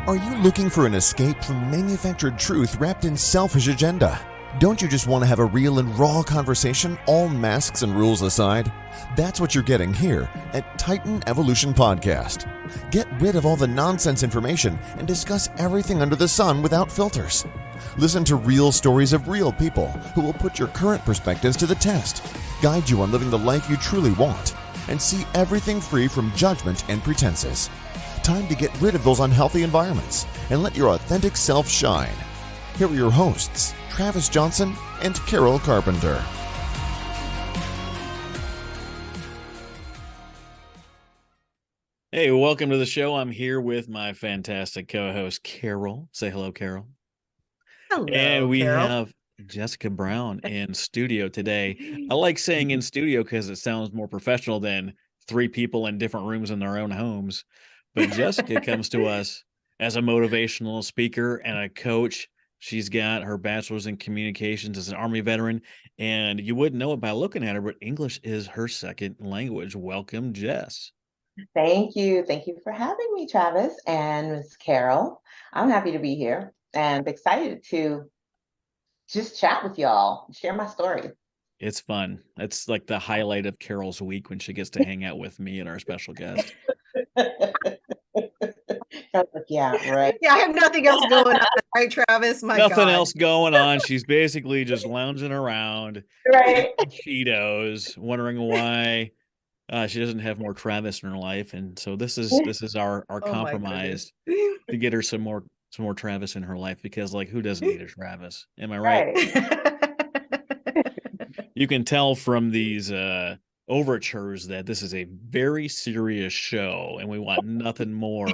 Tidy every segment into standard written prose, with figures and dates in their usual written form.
Are you looking for an escape from manufactured truth wrapped in selfish agenda? Don't you just want to have a real and raw conversation, all masks and rules aside? That's what you're getting here at Titan Evolution Podcast. Get rid of all the nonsense information and discuss everything under the sun without filters. Listen to real stories of real people who will put your current perspectives to the test, guide you on living the life you truly want, and see everything free from judgment and pretenses. Time to get rid of those unhealthy environments and let your authentic self shine. Here are your hosts, Travis Johnson and Carol Carpenter. Hey, welcome to the show. I'm here with my fantastic co-host, Carol. Say hello, Carol. Hello, and we Carol. have Jessica Brown in studio today. I like saying in studio because it sounds more professional than three people in different rooms in their own homes. But Jessica comes to us as a motivational speaker and a coach. She's got her bachelor's in communications as an Army veteran, and you wouldn't know it by looking at her, but English is her second language. Welcome, Jess. Thank you. Thank you for having me, Travis and Miss Carol. I'm happy to be here and excited to just chat with y'all, share my story. It's fun. It's like the highlight of Carol's week when she gets to hang out with me and our special guest. Yeah, right. Yeah, I have nothing else going on, right, Travis? My Nothing God. else going on. She's basically just lounging around, Right. Cheetos, wondering why she doesn't have more Travis in her life. And so this is our Oh, my compromise goodness. to get her some more Travis in her life, because like, who doesn't need a Travis? Am I right? You can tell from these overtures that this is a very serious show, and we want nothing more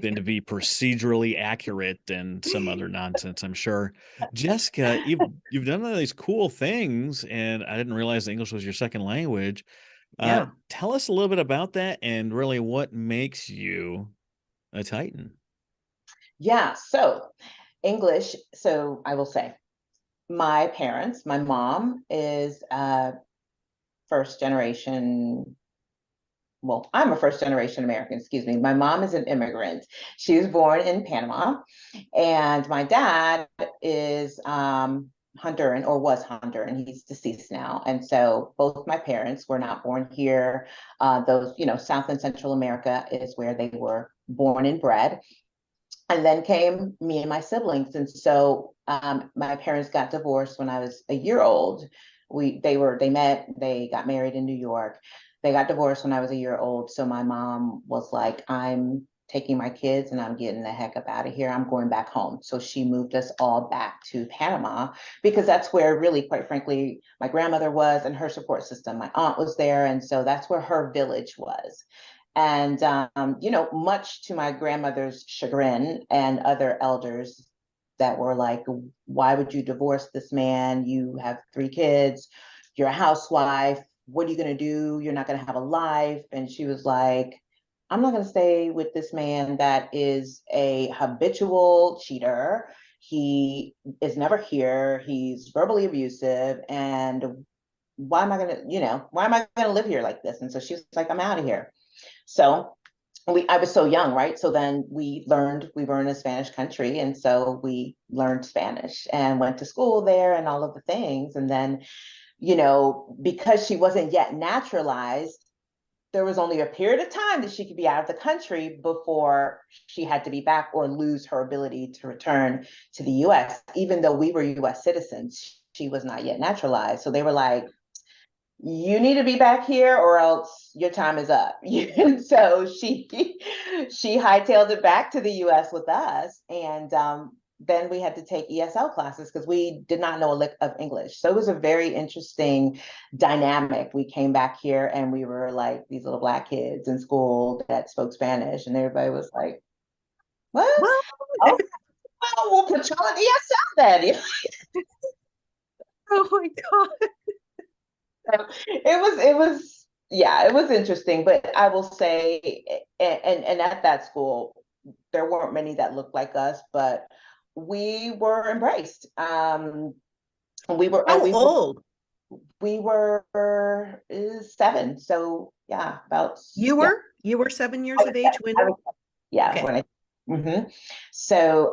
than to be procedurally accurate and some other nonsense, I'm sure. Jessica, you've done all these cool things, and I didn't realize English was your second language. Yeah. Tell us a little bit about that and really what makes you a Titan. Yeah, so English, so I will say, my parents, my mom is first generation. Well, I'm a first generation American, excuse me. My mom is an immigrant. She was born in Panama, and my dad is Honduran, or was Honduran. He's deceased now. And so both my parents were not born here. Those, South and Central America is where they were born and bred. And then came me and my siblings. And so my parents got divorced when I was a year old. They met, they got married in New York. They got divorced when I was a year old. So my mom was like, I'm taking my kids and I'm getting the heck up out of here. I'm going back home. So she moved us all back to Panama, because that's where really, quite frankly, my grandmother was and her support system. My aunt was there. And so that's where her village was. And, much to my grandmother's chagrin and other elders that were like, why would you divorce this man? You have 3 kids, you're a housewife. What are you going to do? You're not going to have a life. And she was like, I'm not going to stay with this man that is a habitual cheater. He is never here. He's verbally abusive. And why am I going to live here like this? And so she was like, I'm out of here. So I was so young, right? So then we were in a Spanish country. And so we learned Spanish and went to school there and all of the things. And then, because she wasn't yet naturalized, there was only a period of time that she could be out of the country before she had to be back or lose her ability to return to the US. Even though we were US citizens, she was not yet naturalized. So they were like, you need to be back here or else your time is up. And so she hightailed it back to the US with us. And then we had to take ESL classes because we did not know a lick of English. So it was a very interesting dynamic. We came back here and we were like these little Black kids in school that spoke Spanish, and everybody was like, what? Oh, we'll put y'all in ESL then. Oh my God. It was interesting. But I will say, and at that school, there weren't many that looked like us, but we were embraced. We were old? We were 7. So yeah, about You were 7 years of age when? Yeah, Okay. So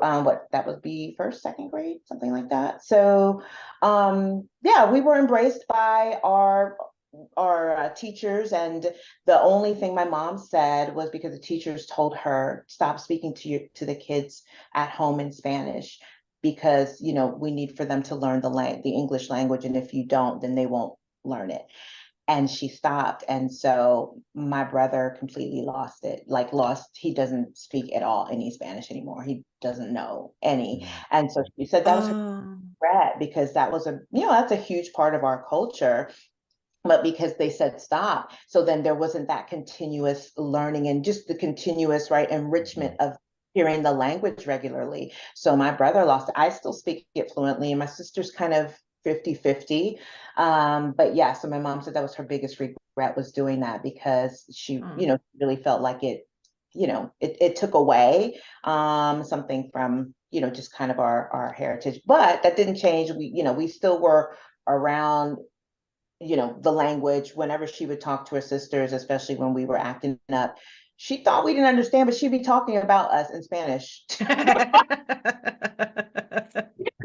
that would be first, second grade, something like that. So yeah, we were embraced by our teachers, and the only thing my mom said was because the teachers told her, stop speaking to the kids at home in Spanish, because we need for them to learn the English language, and if you don't, then they won't learn it. And she stopped. And so my brother completely lost it, he doesn't speak at all any Spanish anymore. He doesn't know any. And so she said that was her regret, because that was that's a huge part of our culture. But because they said stop, so then there wasn't that continuous learning and just the continuous enrichment of hearing the language regularly. So my brother lost it. I still speak it fluently, and my sister's kind of 50-50. But yeah, so my mom said that was her biggest regret, was doing that, because she, really felt like it took away something from, just kind of our heritage. But that didn't change. We still were around the language whenever she would talk to her sisters, especially when we were acting up. She thought we didn't understand, but she'd be talking about us in Spanish. Kids,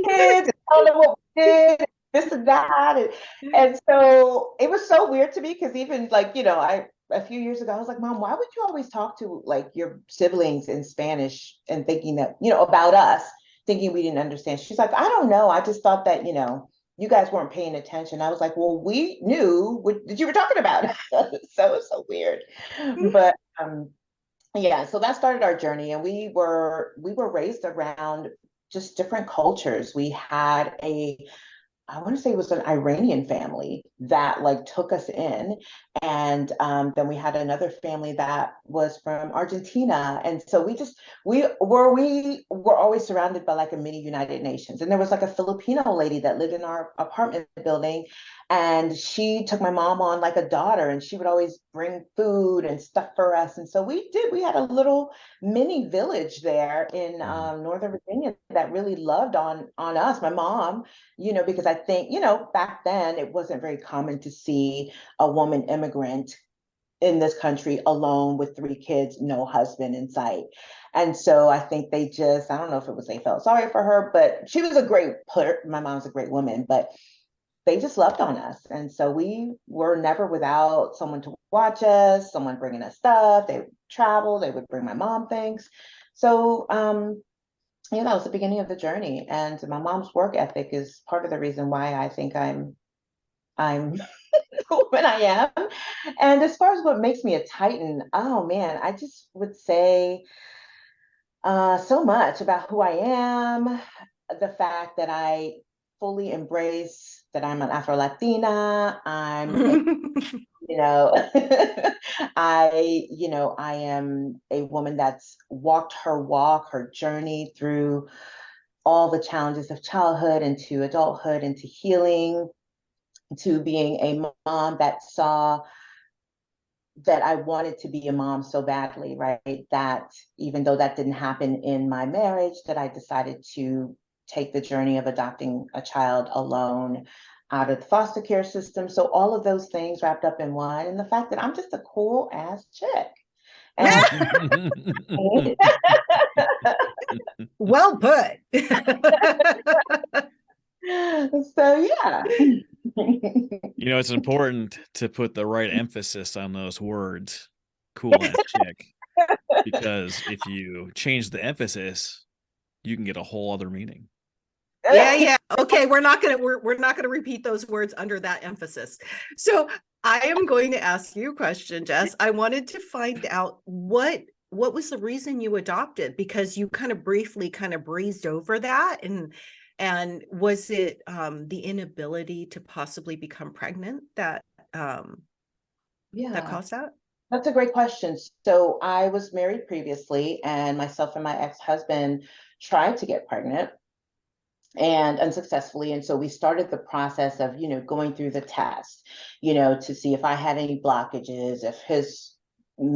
I don't know what we did, this and that. And so it was so weird to me, because even a few years ago, I was like, Mom, why would you always talk to your siblings in Spanish, and thinking that, about us, thinking we didn't understand? She's like, I don't know. I just thought that, you guys weren't paying attention. I was like, well, we knew what you were talking about. So it's so weird. But yeah, so that started our journey, and we were raised around just different cultures. We had I want to say it was an Iranian family that took us in. And then we had another family that was from Argentina. And so we were always surrounded by a mini United Nations. And there was a Filipino lady that lived in our apartment building, and she took my mom on like a daughter, and she would always bring food and stuff for us. And so we had a little mini village there in Northern Virginia that really loved on us. My mom, because I think, back then it wasn't very common to see a woman immigrant in this country alone with 3 kids, no husband in sight. And so I think I don't know if it was they felt sorry for her, but she was my mom's a great woman, but they just loved on us. And so we were never without someone to watch us, someone bringing us stuff. They would travel, they would bring my mom things. So, yeah, that was the beginning of the journey. And my mom's work ethic is part of the reason why I think I'm the woman I am. And as far as what makes me a Titan, oh man, I just would say so much about who I am, the fact that I fully embrace that I'm an Afro-Latina. I am a woman that's walked her journey through all the challenges of childhood into adulthood, into healing, to being a mom that saw that I wanted to be a mom so badly, right? That even though that didn't happen in my marriage, that I decided to take the journey of adopting a child alone out of the foster care system. So all of those things wrapped up in one, and the fact that I'm just a cool ass chick. And well put. So yeah. It's important to put the right emphasis on those words, cool ass chick, because if you change the emphasis, you can get a whole other meaning. Yeah. Okay, we're not gonna repeat those words under that emphasis. So I am going to ask you a question, Jess. I wanted to find out what was the reason you adopted, because you kind of briefly breezed over that, and was it the inability to possibly become pregnant that that caused that? That's a great question. So I was married previously, and myself and my ex-husband tried to get pregnant, and unsuccessfully. And so we started the process of, going through the test, to see if I had any blockages, if his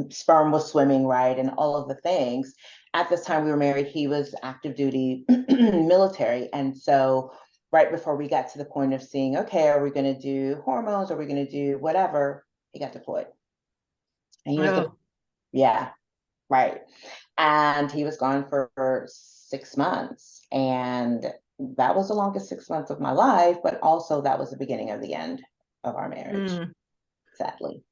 sperm was swimming right, and all of the things. At this time we were married, he was active duty military. And so right before we got to the point of seeing, okay, are we going to do hormones? Are we going to do whatever? He got deployed. And he was yeah. right. And he was gone for 6 months. And that was the longest 6 months of my life, but also that was the beginning of the end of our marriage, Mm, sadly.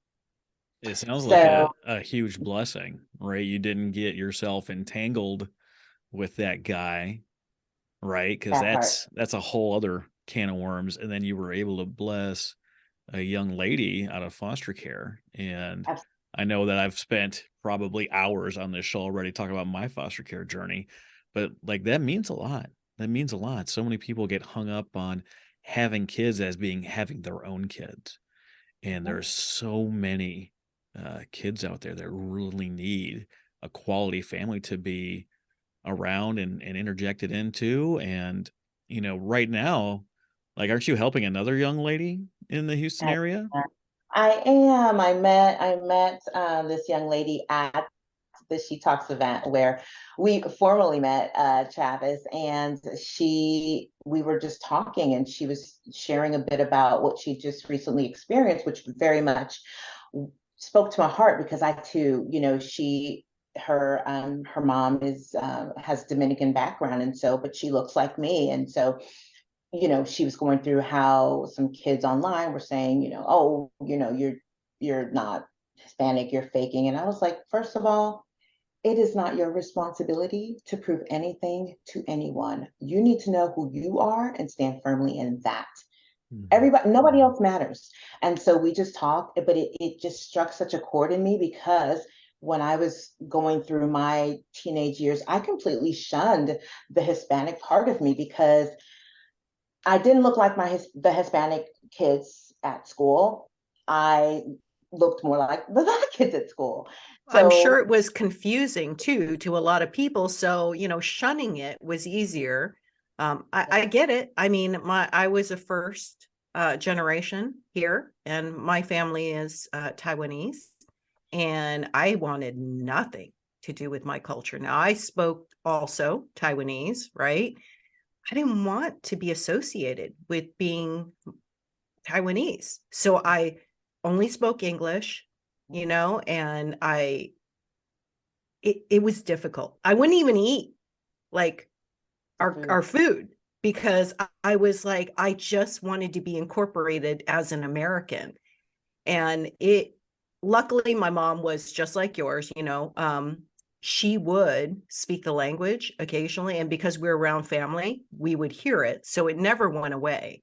It sounds like So a huge blessing, right? You didn't get yourself entangled with that guy, right? Because that part, that's a whole other can of worms. And then you were able to bless a young lady out of foster care. And abs- I know that I've spent probably hours on this show already talking about my foster care journey, but like that means a lot. That means a lot. So many people get hung up on having kids as being having their own kids. And there's so many kids out there that really need a quality family to be around and interjected into. And, right now, like, aren't you helping another young lady in the Houston I, area? I am. I met this young lady at the She Talks event where we formally met, Travis, and we were just talking, and she was sharing a bit about what she just recently experienced, which very much spoke to my heart because I too, her mom has Dominican background, and so, but she looks like me, and so, she was going through how some kids online were saying, oh, you're not Hispanic, you're faking. And I was like, first of all, it is not your responsibility to prove anything to anyone. You need to know who you are and stand firmly in that. Mhm. Everybody, nobody else matters. And so we just talked, but it just struck such a chord in me because when I was going through my teenage years, I completely shunned the Hispanic part of me because I didn't look like the Hispanic kids at school. I looked more like the black kids at school. I'm So sure it was confusing too to a lot of people. So, shunning it was easier. I get it. I mean, I was a first generation here, and my family is Taiwanese, and I wanted nothing to do with my culture. Now, I spoke also Taiwanese, right? I didn't want to be associated with being Taiwanese. So I only spoke English, and it was difficult. I wouldn't even eat like our food because I was like, I just wanted to be incorporated as an American. And luckily my mom was just like yours, she would speak the language occasionally. And because we were around family, we would hear it. So it never went away.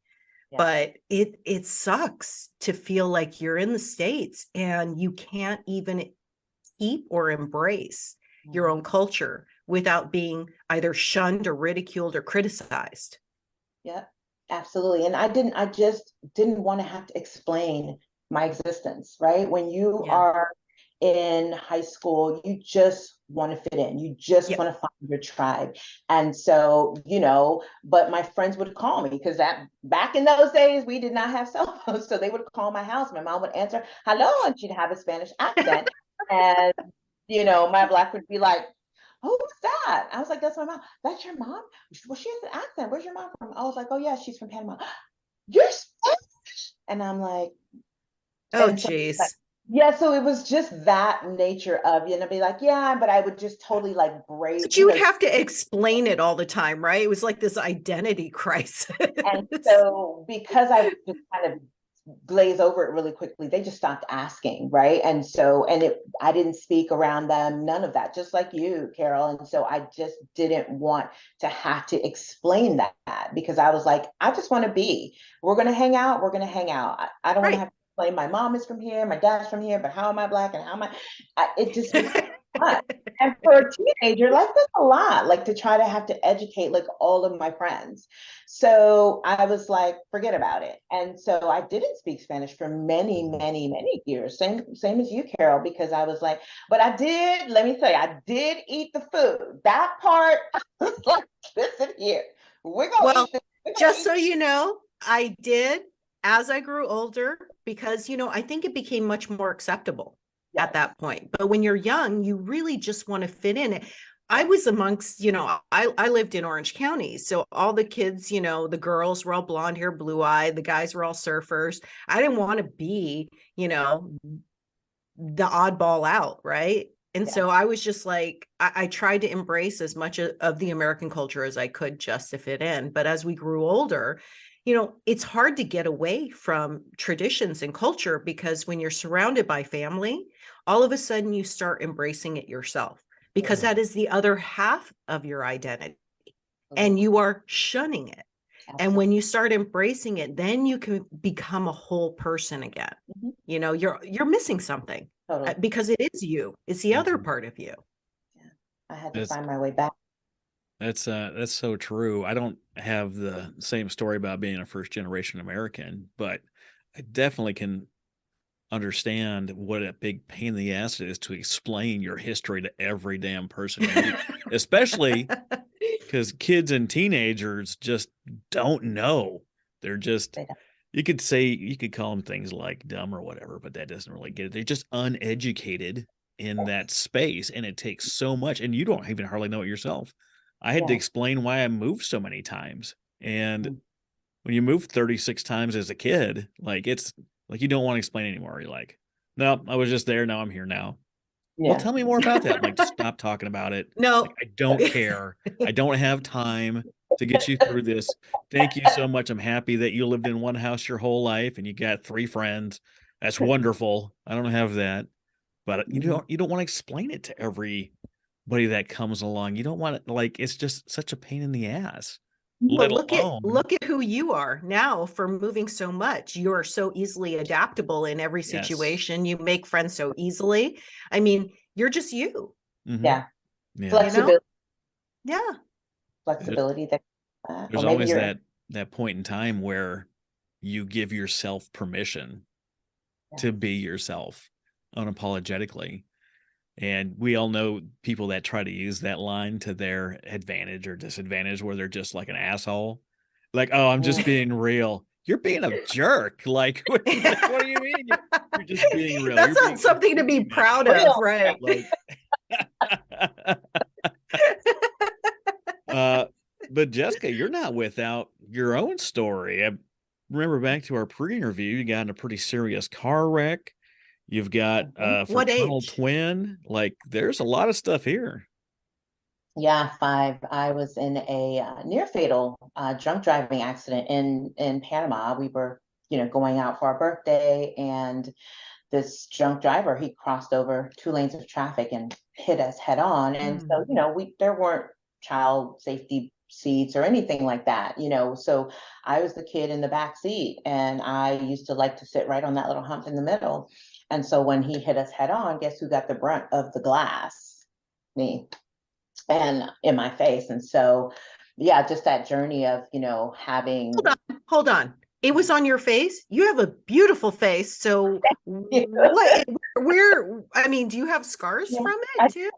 yeah. But it sucks to feel like you're in the States and you can't even keep or embrace your own culture without being either shunned or ridiculed or criticized. Yeah, absolutely. And I just didn't want to have to explain my existence, right? When you Yeah. are in high school, you just want to fit in. You just Yep. want to find your tribe. And so, but my friends would call me because that back in those days, we did not have cell phones. So they would call my house. My mom would answer, hello, and she'd have a Spanish accent. And, my black would be like, who's that? I was like, that's my mom. That's your mom? Well, she has an accent. Where's your mom from? I was like, oh yeah, she's from Panama. You're Spanish? And I'm like, Oh, and so like, geez. yeah, so it was just that nature of, I'd be like, yeah, but I would just totally like break, But you would have to explain it all the time, right? It was like this identity crisis. and so because I would just kind of glaze over it really quickly, they just stopped asking, right? And so, I didn't speak around them, none of that, just like you, Carol. And so I just didn't want to have to explain that because I was like, I just want to be, we're going to hang out, we're going to hang out. I don't want to Right. have to explain my mom is from here, my dad's from here, but how am I black and how am it just was much. And for a teenager, like that's a lot, like to try to have to educate like all of my friends. So I was like, forget about it. And so I didn't speak Spanish for many, many, many years. Same as you, Carol, because I was like, but I did, let me tell you, I did eat the food. That part, I was like, listen here, we're gonna Well, eat this. We're gonna just eat so you know, I did as I grew older because, I think it became much more acceptable at yes. that point. But when you're young, you really just want to fit in. I was amongst, I lived in Orange County. So all the kids, the girls were all blonde hair, blue eyed, the guys were all surfers. I didn't want to be, the oddball out, right? And Yeah. so I was just like, I tried to embrace as much of the American culture as I could just to fit in. But as we grew older, it's hard to get away from traditions and culture, because when you're surrounded by family, all of a sudden you start embracing it yourself, because Yeah. that is the other half of your identity and Absolutely. you are shunning it. And when Absolutely. you start embracing it, then you can become a whole person again. Mhm. You're missing something Totally. because it is you. It's the other Mhm. part of you. Yeah. I had to That's find my way back. that's so true. I don't have the same story about being a first generation American, but I definitely can understand what a big pain in the ass it is to explain your history to every damn person you meet, especially because kids and teenagers just don't know. They're just, They don't- you could call them things like dumb or whatever, but that doesn't really get it. They're just uneducated in that space, and it takes so much, and you don't even hardly know it yourself. I had to Yeah. explain why I moved so many times, and Mm. when you move 36 times as a kid, like, it's like you don't wanna explain anymore. You're like, "No, I was just there, now I'm here now." "Well, Yeah. tell me more about that." I'm like, "Just stop talking about it. Like, No. I don't care. I don't have time to get you through this. Thank you so much. I'm happy that you lived in one house your whole life and you got 3 friends. That's wonderful. I don't have that." But you don't wanna explain it to everybody that comes along. You don't wanna, like, it's just such a pain in the ass, But let alone. look at who you are now for moving so much. You're so easily adaptable in every Yes. situation. You make friends so easily. I mean, you're just you, Mhm. Yeah. Yeah. you know? Flexibility, Yeah. flexibility that, or There's maybe always you're, that point in time where you give yourself permission yeah. to be yourself unapologetically. And we all know people that try to use that line to their advantage or disadvantage, where they're just like an asshole. Like, "Oh, I'm just Mm. being real." You're being a jerk. Like, what do you mean? You're just being real. You're That's not being something to be completely proud negative. of, Real. right? Like, uh, but Jessica, you're not without your own story. I remember back to our pre-interview, you got in a pretty serious car wreck. You've got Mhm. a What fraternal age? twin. Like, there's a lot of stuff here. Yeah, 5. I was in a near fatal drunk driving accident in Panama. We were, going out for our birthday, and this drunk driver, he crossed over 2 lanes of traffic and hit us head on. And so, Mm. we there weren't child safety seats or anything like that. So I was the kid in the back seat, and I used to like to sit right on that little hump in the middle. And so when he hit us head on, guess who got the brunt of the glass? Me, and in my face. And so, yeah, just that journey of, having. Hold on. It was on your face. You have a beautiful face. So what I mean, do you have scars Yeah, from I, it too?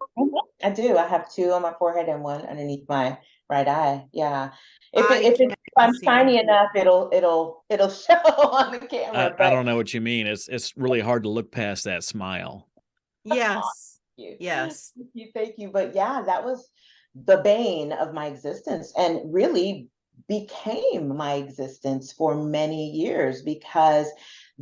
I do. I have 2 on my forehead and 1 underneath my right eye. Yeah. I If can I'm see shiny that. enough, it'll show on the camera. I But don't know what you mean. It's really hard to look past that smile. Yes. you. Yes. Thank you, thank you. But yeah, that was the bane of my existence, and really became my existence for many years, because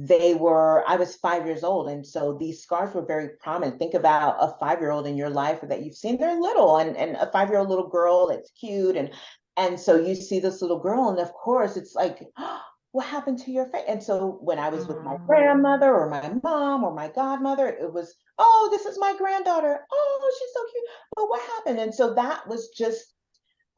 I was 5 years old. And so these scars were very prominent. Think about a 5-year-old in your life that you've seen, they're little, and a 5-year-old little girl that's cute. And so you see this little girl, and of course it's like, what happened to your face? And so when I was with my Oh. grandmother or my mom or my godmother, it was, oh, this is my granddaughter. Oh, she's so cute. But what happened? And so that was just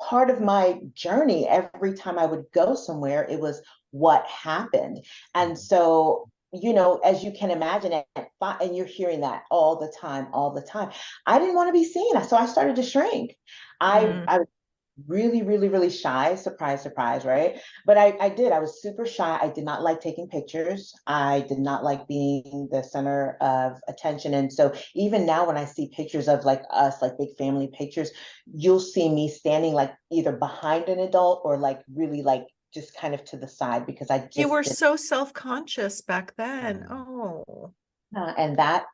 part of my journey. Every time I would go somewhere, it was what happened. And so, as you can imagine, and you're hearing that all the time. I didn't want to be seen. So I started to shrink. Mm. I was really, really, really shy. Surprise, surprise, right? But I was super shy. I did not like taking pictures. I did not like being the center of attention. And so even now, when I see pictures of like us, like big family pictures, you'll see me standing like either behind an adult or like really like just kind of to the side, because I You just were didn't. so self-conscious back then. Oh. And that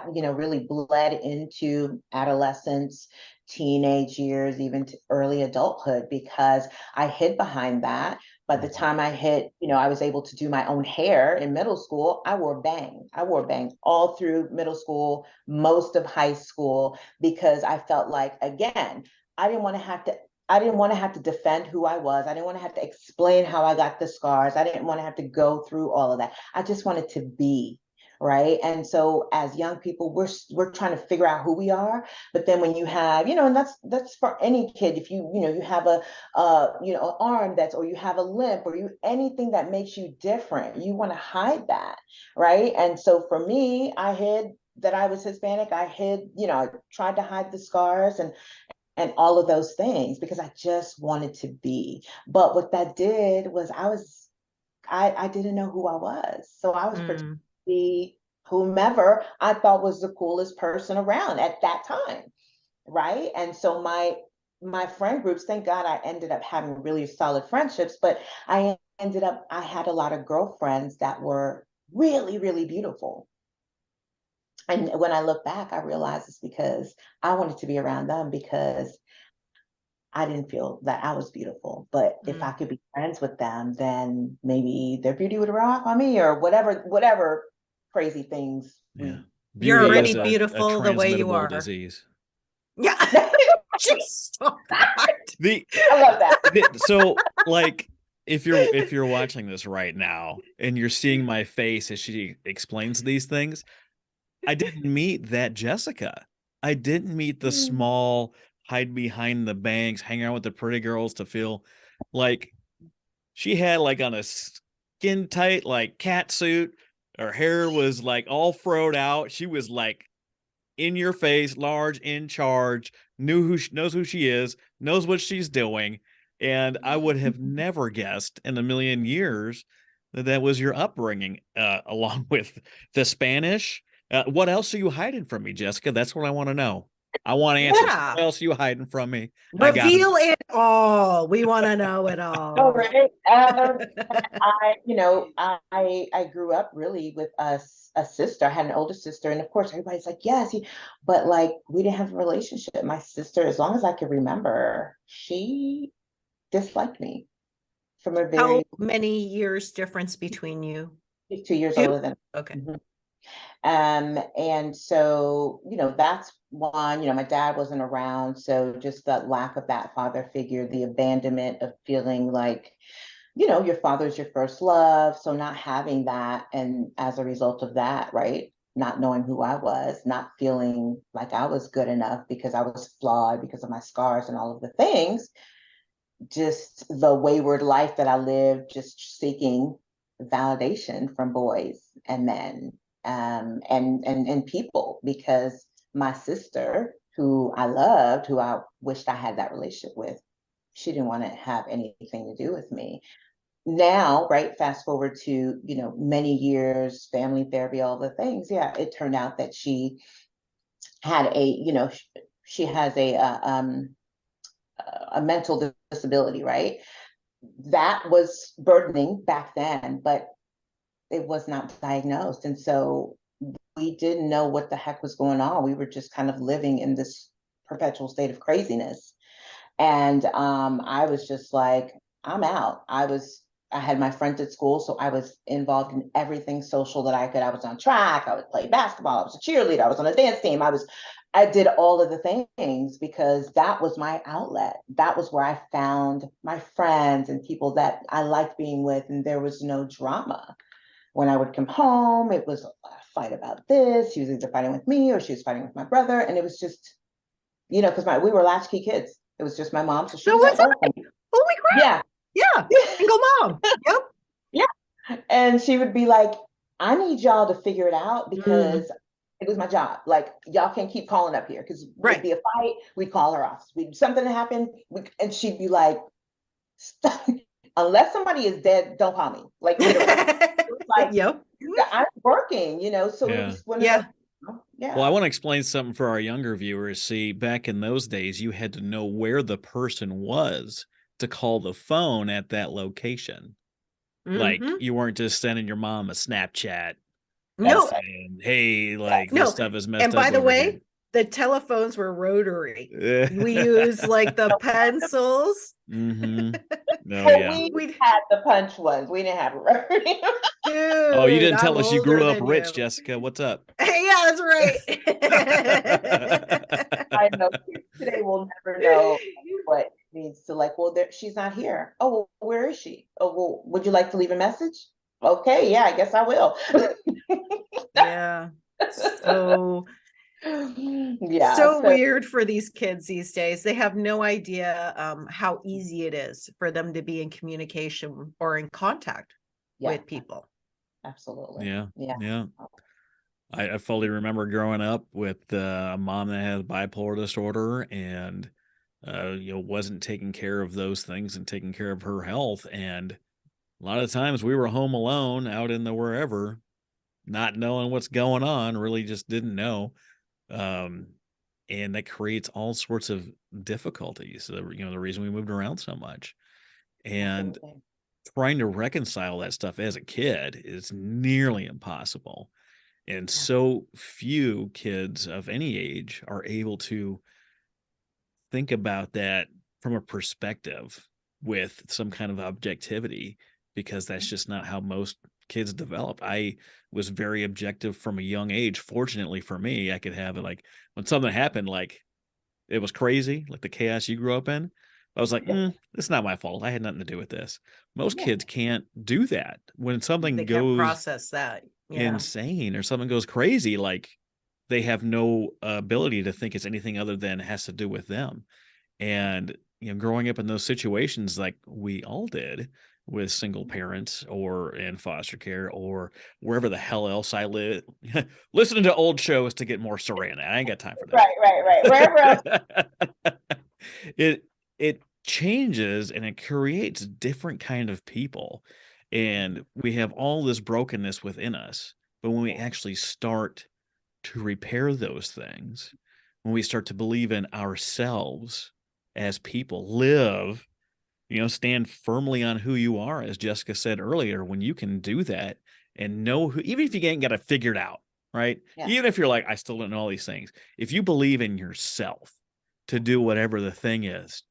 really bled into adolescence, teenage years, even to early adulthood, because I hid behind that. By the time I hit, I was able to do my own hair in middle school, I wore bang. I wore bang all through middle school, most of high school, because I felt like, again, I didn't want to have to defend who I was. I didn't want to have to explain how I got the scars. I didn't want to have to go through all of that. I just wanted to be, right? And so as young people, we're trying to figure out who we are. But then when you have, and that's for any kid. If you have an arm or you have a limp, or anything that makes you different, you want to hide that, right? And so for me, I hid that I was Hispanic. I hid, I tried to hide the scars and all of those things because I just wanted to be. But what that did was I didn't know who I was. So I was pretending to be whomever I thought was the coolest person around at that time. Right. And so my friend groups, thank God I ended up having really solid friendships, but I had a lot of girlfriends that were really, really beautiful. And when I look back, I realize it's because I wanted to be around them because I didn't feel that I was beautiful. But if I could be friends with them, then maybe their beauty would rub off on me, or whatever crazy things. Yeah. You're Beauty already is a beautiful the way you transmittable are. disease. Yeah. Just stop that. I love that. So like if you're watching this right now and you're seeing my face as she explains these things, I didn't meet that Jessica. I didn't meet the small, hide behind the banks, hang out with the pretty girls to feel like she had like on a skin tight like cat suit. Her hair was like all froed out. She was like in your face, large, in charge, knows who she is, knows what she's doing. And I would have never guessed in a million years that was your upbringing, along with the Spanish. What else are you hiding from me, Jessica? That's what I want to know. I want answers. Yeah. What else are you hiding from me? Reveal it all. We want to know it all. All right. I grew up really with a sister. I had an older sister, and of course, everybody's like, yes, but like we didn't have a relationship. My sister, as long as I can remember, she disliked me from a How very many years difference between you? 2 years 2? older than. Okay. And so, that's one, my dad wasn't around. So just the lack of that father figure, the abandonment of feeling like, your father's your first love. So not having that. And as a result of that, right, not knowing who I was, not feeling like I was good enough because I was flawed because of my scars and all of the things, just the wayward life that I lived, just seeking validation from boys and men, and people, because my sister, who I loved, who I wished I had that relationship with, she didn't want to have anything to do with me. Now, right, fast forward to, many years, family therapy, all the things. Yeah, it turned out that she had she has a mental disability, right? That was burdening back then, but it was not diagnosed. And so we didn't know what the heck was going on. We were just kind of living in this perpetual state of craziness. And I was just like, I'm out. I had my friends at school, so I was involved in everything social that I could. I was on track, I would play basketball, I was a cheerleader, I was on a dance team, I did all of the things because that was my outlet. That was where I found my friends and people that I liked being with, and there was no drama. When I would come home, it was a fight about this. She was either fighting with me or she was fighting with my brother. And it was just, because we were latchkey kids. It was just my mom. So she was at work. Holy crap. Yeah. Single mom. Yep. Yeah. And she would be like, I need y'all to figure it out because it was my job. Like, y'all can't keep calling up here because it'd be a fight. We'd call her off. Something happened. And she'd be like, unless somebody is dead, don't call me. Like, literally. Like, yep. I'm working, so Yeah. it was one Yeah. Well, I want to explain something for our younger viewers. See, back in those days, you had to know where the person was to call the phone at that location. Like, you weren't just sending your mom a Snapchat No. saying, hey, like, No. this stuff is messed And up by the over way, here. the telephones were rotary. Yeah. We used like the pencils. Mm-hmm. No, Well, yeah. we had the punch ones. We didn't have a record. Dude, Oh, you didn't tell I'm us you grew older up than rich, you. Jessica. What's up? Yeah, that's right. I know kids today will never know what it means to like, well, she's not here. Oh, well, where is she? Oh, well, would you like to leave a message? Okay, yeah, I guess I will. Yeah. So Yeah, so so weird for these kids these days. They have no idea how easy it is for them to be in communication or in contact yeah, with people. absolutely. Yeah. Yeah. Yeah. I fully remember growing up with a mom that has bipolar disorder and wasn't taking care of those things and taking care of her health. And a lot of times we were home alone out in the wherever, not knowing what's going on, really just didn't know. Um, and that creates all sorts of difficulties. The reason we moved around so much. And Absolutely. trying to reconcile that stuff as a kid is nearly impossible. And Yeah. so few kids of any age are able to think about that from a perspective with some kind of objectivity because that's just not how most kids develop. I was very objective from a young age. Fortunately for me, I could have it like when something happened, like it was crazy, like the chaos you grew up in. I was like, it's not my fault. I had nothing to do with this. Most Yeah. kids can't do that. When something They can't goes process that. Yeah. insane or something goes crazy, like they have no ability to think it's anything other than it has to do with them. And growing up in those situations like we all did with single parents or in foster care or wherever the hell else I live, listening to old shows to get more Serena. I ain't got time for that. Right. Wherever else. It changes and it creates different kind of people. And we have all this brokenness within us. But when we actually start to repair those things, when we start to believe in ourselves as people, stand firmly on who you are, as Jessica said earlier, when you can do that and know who, even if you ain't got it figured out, right? Yeah. Even if you're like, I still don't know all these things. If you believe in yourself to do whatever the thing is,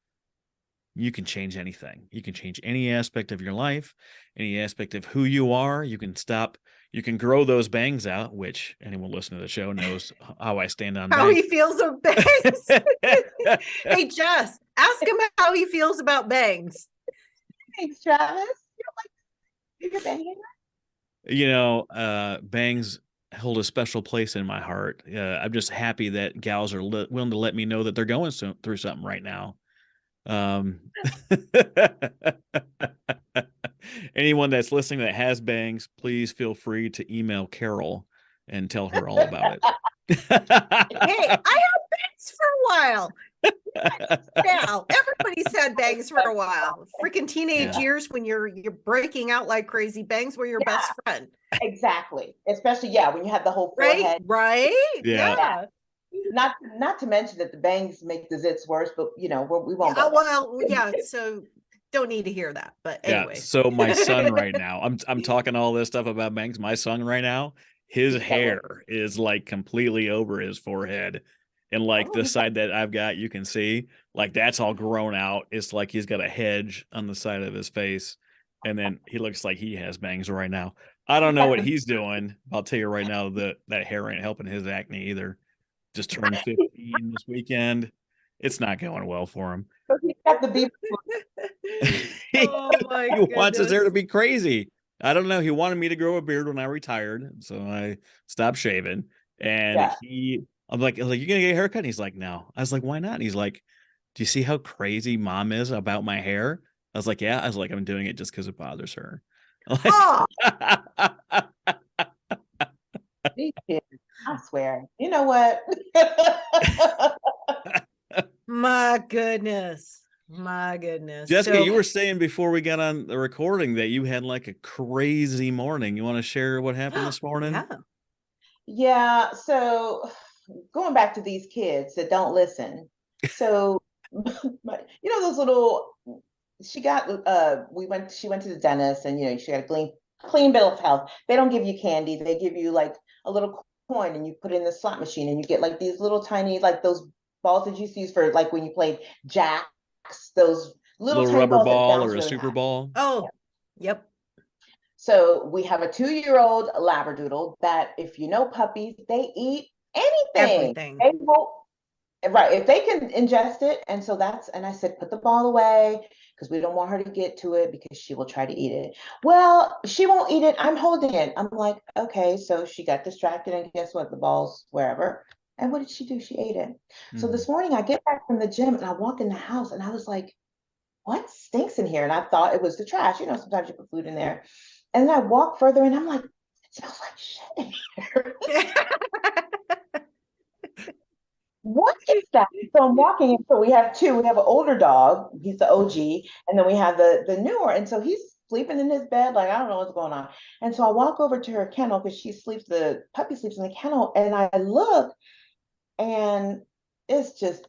you can change anything. You can change any aspect of your life, any aspect of who you are. You can grow those bangs out, which anyone listening to the show knows how I stand on How bangs. he feels about bangs. Hey, Jess, ask him how he feels about bangs. Thanks, Travis. You're banging. Bangs hold a special place in my heart. I'm just happy that gals are willing to let me know that they're going through something right now. Anyone that's listening that has bangs, please feel free to email Carol and tell her all about it. Hey, I had bangs for a while. Now everybody's had bangs for a while. Freaking teenage years when you're breaking out like crazy. Bangs were your best friend. Exactly. Especially when you have the whole forehead. Right. Yeah. Not to mention that the bangs make the zits worse, but we won't. So don't need to hear that. But anyway. So my son right now, I'm talking all this stuff about bangs. My son right now, his hair is like completely over his forehead. And like the side that I've got, you can see, like that's all grown out. It's like he's got a hedge on the side of his face. And then he looks like he has bangs right now. I don't know what he's doing. I'll tell you right now that hair ain't helping his acne either. Just turned 15 this weekend. It's not going well for him. He's got the beef. Oh my He wants his hair to be crazy. I don't know. He wanted me to grow a beard when I retired, so I stopped shaving. And I'm like, you're gonna get a haircut? And he's like, no. I was like, why not? And he's like, do you see how crazy mom is about my hair? I was like, yeah. I was like, I'm doing it just because it bothers her. These kids, I swear. You know what? My goodness. Jessica, you were saying before we got on the recording that you had like a crazy morning. You want to share what happened this morning? Yeah. So going back to these kids that don't listen. So, those little, she went to the dentist and, she got a clean bill of health. They don't give you candy. They give you like a little coin and you put it in the slot machine and you get like these little tiny, like those balls that you used to use for like when you played jacks, those little Little tiny rubber balls that ball bounce or a really super high. ball. Oh, yep. So we have a 2-year-old Labradoodle that, if you know puppies, they eat anything. Everything. They won't, right, if they can ingest it. And so and I said, put the ball away because we don't want her to get to it because she will try to eat it. Well, she won't eat it. I'm holding it. I'm like, okay. So she got distracted and guess what? The ball's wherever. And what did she do? She ate it. So this morning I get back from the gym and I walk in the house and I was like, what stinks in here? And I thought it was the trash. You know, sometimes you put food in there. And then I walk further and I'm like, it smells like shit in here. What is that? So I'm walking, and so we have two. We have an older dog, he's the OG, and then we have the newer. And so he's sleeping in his bed, like I don't know what's going on. And so I walk over to her kennel because the puppy sleeps in the kennel, and I look, and it's just,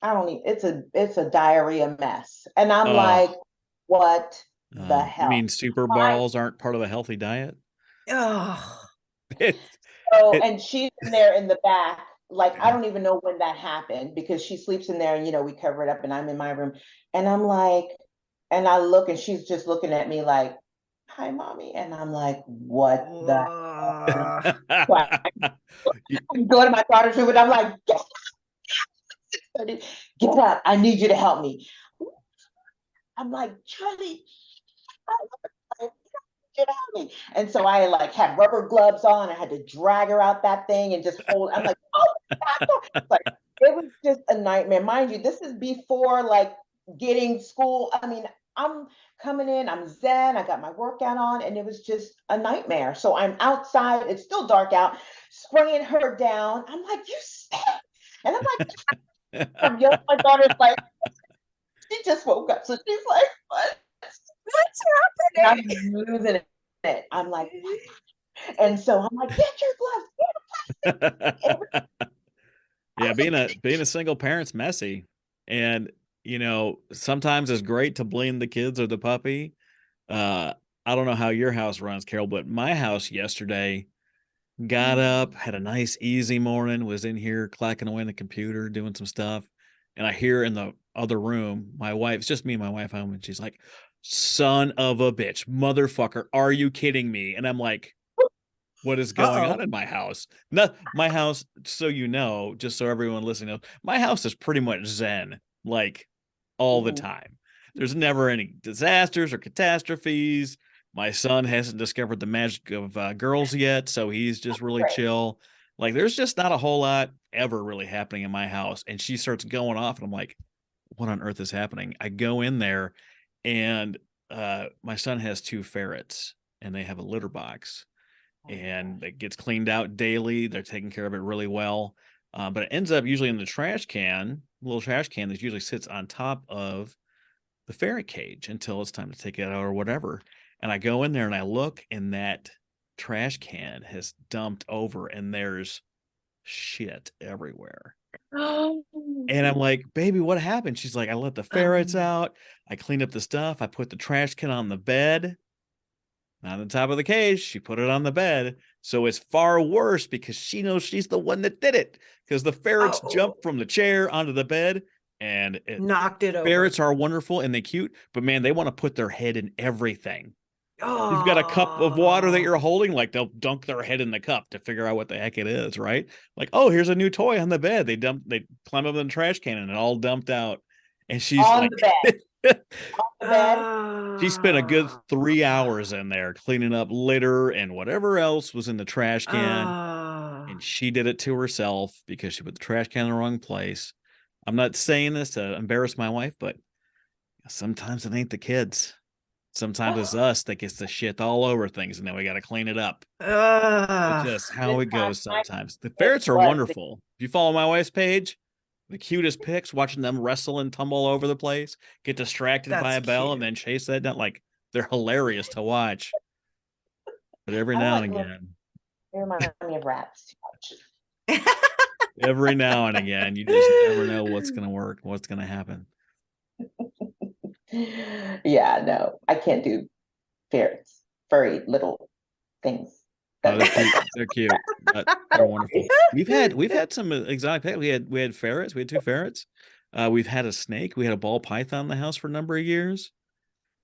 I don't need, it's a diarrhea mess. And I'm like, Oh, what the you hell? mean super I balls aren't part of a healthy diet? Oh, It, So, it, and she's in there in the back. Like, I don't even know when that happened because she sleeps in there and, we cover it up and I'm in my room. And I'm like, and I look and she's just looking at me like, hi, mommy. And I'm like, what the hell? ugh. So I go to my daughter's room and I'm like, get up. I need you to help me. I'm like, Charlie, get out of me. And so I like had rubber gloves on. I had to drag her out that thing and just hold. I'm like, oh, like it was just a nightmare. Mind you, this is before like getting school. I mean, I'm coming in, I'm zen, I got my workout on, and it was just a nightmare. So I'm outside, it's still dark out, spraying her down. I'm like, you stink. And I'm like, I'm yelling. My daughter's like, she just woke up. So she's like, what? What's And happening? I'm losing it. I'm like, and so I'm like, get your gloves. yeah, being a single parent's messy. And sometimes it's great to blame the kids or the puppy. I don't know how your house runs, Carol, but my house yesterday got up, had a nice easy morning, was in here clacking away on the computer, doing some stuff. And I hear in the other room, my wife, it's just me and my wife home, and she's like, son of a bitch, motherfucker, are you kidding me? And I'm like, what is going on Uh-oh. in my house? No, my house, so just so everyone listening knows, my house is pretty much zen, like all the Mhm. time. There's never any disasters or catastrophes. My son hasn't discovered the magic of girls yet, so he's just really Great. chill. Like, there's just not a whole lot ever really happening in my house. And she starts going off, and I'm like, what on earth is happening? I go in there, and my son has two ferrets, and they have a litter box Oh my and gosh. it gets cleaned out daily. They're taking care of it really well. But it ends up usually in the trash can, little trash can that usually sits on top of the ferret cage until it's time to take it out or whatever. And I go in there and I look, and that trash can has dumped over, and there's shit everywhere. And I'm like, baby, what happened? She's like, I let the ferrets Um, out. I cleaned up the stuff. I put the trash can on the bed. Not on the top of the cage. She put it on the bed. So it's far worse because she knows she's the one that did it. Because the ferrets oh, jumped from the chair onto the bed, and knocked it over. ferrets are wonderful and they cute, but man, they want to put their head in everything. You've got a cup of water that Oh, you're holding, like they'll dunk their head in the cup to figure out what the heck it is, right? Like, oh, here's a new toy on the bed. They climb up in the trash can and it all dumped out. And she's On like, the bed. On the bed. she spent a good ah, 3 hours in there cleaning up litter and whatever else was in the trash can. And ah. she did it to herself because she put the trash can in the wrong place. I'm not saying this to embarrass my wife, but sometimes it ain't the kids. Sometimes it's us that gets the shit all over things, and then we got to clean it up. It's Ugh. just how This it time, goes sometimes. The ferrets are wonderful. If you follow my wife's page, the cutest pics, watching them wrestle and tumble over the place, get distracted by That's a bell, and cute. then chase that down. Like, they're hilarious to watch. But every I don't now like and little, again, they remind me of rats too much. every now and again, you just never know what's going to work, what's going to happen. Yeah, no, I can't do ferrets, furry little things. Oh, they're cute. They're cute. They're wonderful. We've had some exotic pets. We had ferrets. We had 2 ferrets. We've had a snake. We had a ball python in the house for a number of years.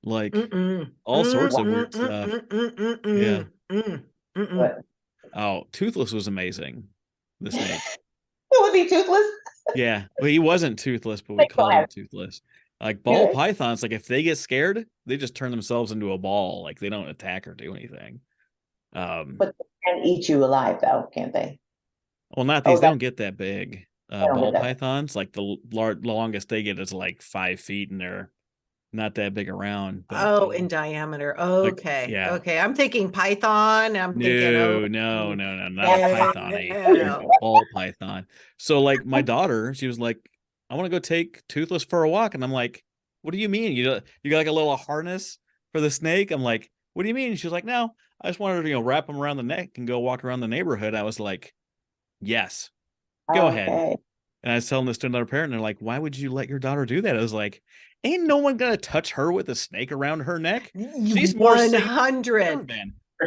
Like Mm-mm. all sorts of Mm-mm, weird stuff. mm-mm, mm-mm, Yeah. mm-mm, mm-mm. But Oh, Toothless was amazing. The snake. was he toothless? Yeah. Well, he wasn't toothless, but we Like, go called him ahead. Toothless. Like Do ball they? pythons, like if they get scared, they just turn themselves into a ball. Like they don't attack or do anything. But they can eat you alive, though, can't they? Well, not these. Oh, They that don't get that big. I don't get Ball that. pythons, like the longest they get is like 5 feet, and they're not that big around. But Oh, in diameter. like, Okay. yeah, Okay. I'm thinking Python. I'm thinking, oh, no, not a Yeah. python, a no. ball python. So like my daughter, she was like, I want to go take Toothless for a walk, and I'm like, what do you mean? You got like a little harness for the snake? I'm like, what do you mean? She was like, no, I just wanted to wrap him around the neck and go walk around the neighborhood. I was like, yes, go ahead. Okay. And I was telling this to another parent, and they're like, why would you let your daughter do that? I was like, ain't no one gonna touch her with a snake around her neck. She's more safe than 100.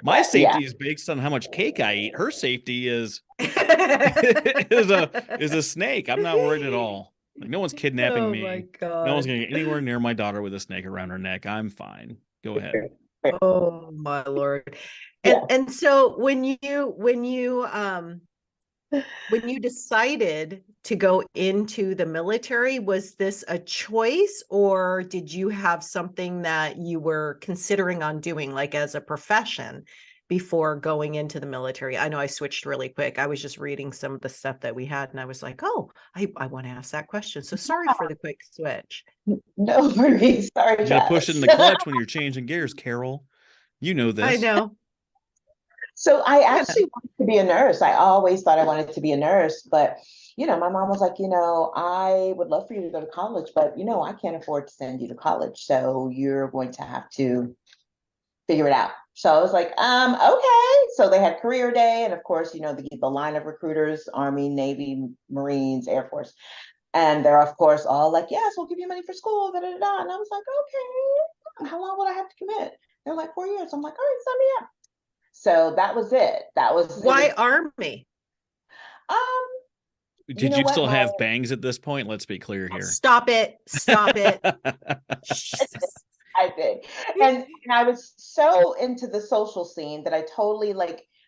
my Yeah. safety is based on how much cake I eat. Her safety is is a snake. I'm not worried at all. Like no one's kidnapping Oh me. my No one's God. gonna get anywhere near my daughter with a snake around her neck. I'm fine. Go ahead. Oh my Lord. Yeah. And so when you decided to go into the military, was this a choice or did you have something that you were considering on doing like as a profession before going into the military? I know I switched really quick. I was just reading some of the stuff that we had and I was like, oh, I want to ask that question. So sorry for the quick switch. No worries. Sorry, You gotta push it in Travis. the clutch when you're changing gears, Carol. You know I this. know. So I Yeah. actually wanted to be a nurse. I always thought I wanted to be a nurse, but my mom was like, I would love for you to go to college, but I can't afford to send you to college. So you're going to have to figure it out. So I was like, okay. So they had career day, and of course, the line of recruiters, Army, Navy, Marines, Air Force. And they're of course all like, yes, we'll give you money for school, da, da, da, da. And I was like, okay, how long would I have to commit? They're like 4 years. I'm like, all right, sign me up. So that was it. Why Army? Um, Did you still have bangs at this point? Let's be clear here. Stop it. Stop it. Jesus. I did. And I was so into the social scene that I totally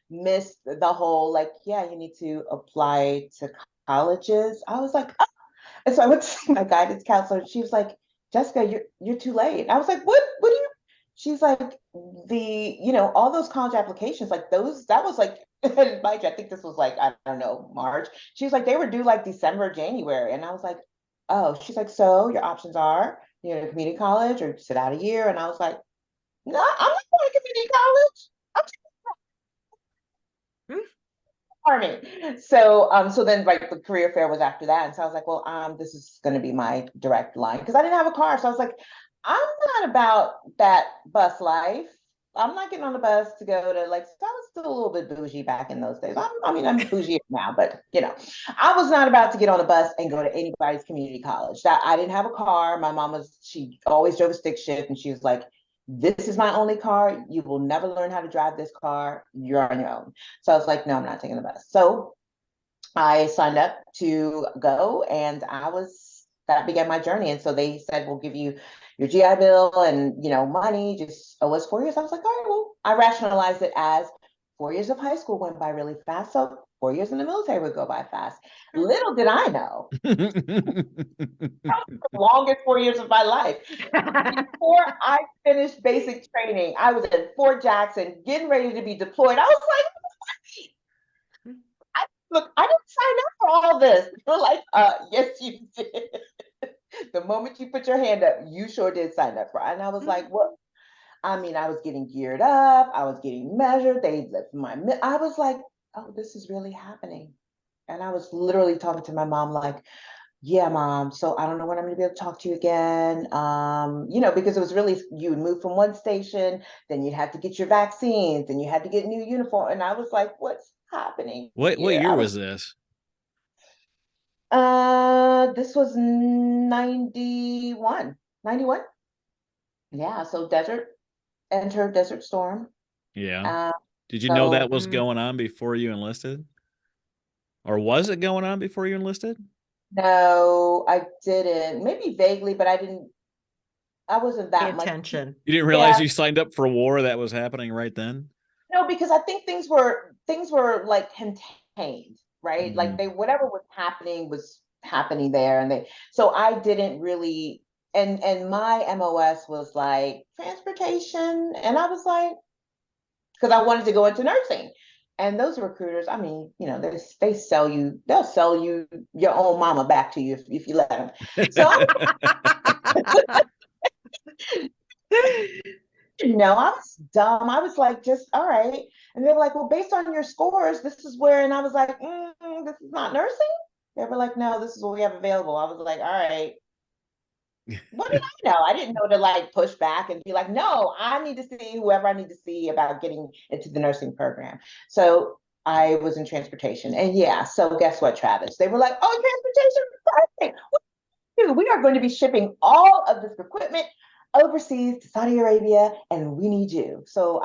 missed the whole you need to apply to colleges. I was like, oh. And so I went to see my guidance counselor. She was like, Jessica, you're too late. I was like, what do you? She's like, all those college applications, that was mind you, I think this was I don't know, March. She was like, they were due December, January. And I was like, oh, she's like, so your options are, community college or sit out a year. And I was like, no, I'm not going to community college. Army. So then the career fair was after that. And so I was like, well, this is going to be my direct line because I didn't have a car. So I was like, I'm not about that bus life. I'm not getting on the bus to go to so I was still a little bit bougie back in those days. I'm bougie now, but I was not about to get on a bus and go to anybody's community college. That I didn't have a car. My mom she always drove a stick shift, and she was like, this is my only car. You will never learn how to drive this car. You're on your own. So I was like, no, I'm not taking the bus. So I signed up to go, and that began my journey. And so they said, we'll give you your GI Bill and, money, just owe us 4 years. I was like, all right, well, I rationalized it as 4 years of high school went by really fast. So 4 years in the military would go by fast. Little did I know, that was the longest 4 years of my life. Before I finished basic training, I was at Fort Jackson getting ready to be deployed. I was like, look, I didn't sign up for all this. They're like, yes, you did. The moment you put your hand up, you sure did sign up for it. And I was like, what? I mean, I was getting geared up. I was getting measured. They lifted I was like, oh, this is really happening. And I was literally talking to my mom like, yeah, mom. So I don't know when I'm going to be able to talk to you again. Because it was really, you would move from one station, then you'd have to get your vaccines, and you had to get new uniform. And I was like, what's happening? What year was this? This was 91. Yeah. So enter Desert Storm. Yeah. Did you know So that was going on before you enlisted? Or was it going on before you enlisted? no, I didn't. Maybe vaguely, but I wasn't Pay that much. attention. You didn't Yeah, realize you signed up for a war that was happening right then? no, because I think things were like contained, right? Like Mhm. they whatever was happening there, and so I didn't really. And my MOS was like transportation, and I was like, because I wanted to go into nursing. And those recruiters, I mean, they they'll sell you your own mama back to you if you let them. So I was dumb. I was like, just all right. And they were like, well, based on your scores, this is where. And I was like, this is not nursing. They were like, no, this is what we have available. I was like, all right. What did I know? I didn't know to like push back and be like, no, I need to see whoever I need to see about getting into the nursing program. So I was in transportation. And yeah, so guess what, Travis? They were like, oh, transportation, perfect. We are going to be shipping all of this equipment overseas to Saudi Arabia, and we need you. So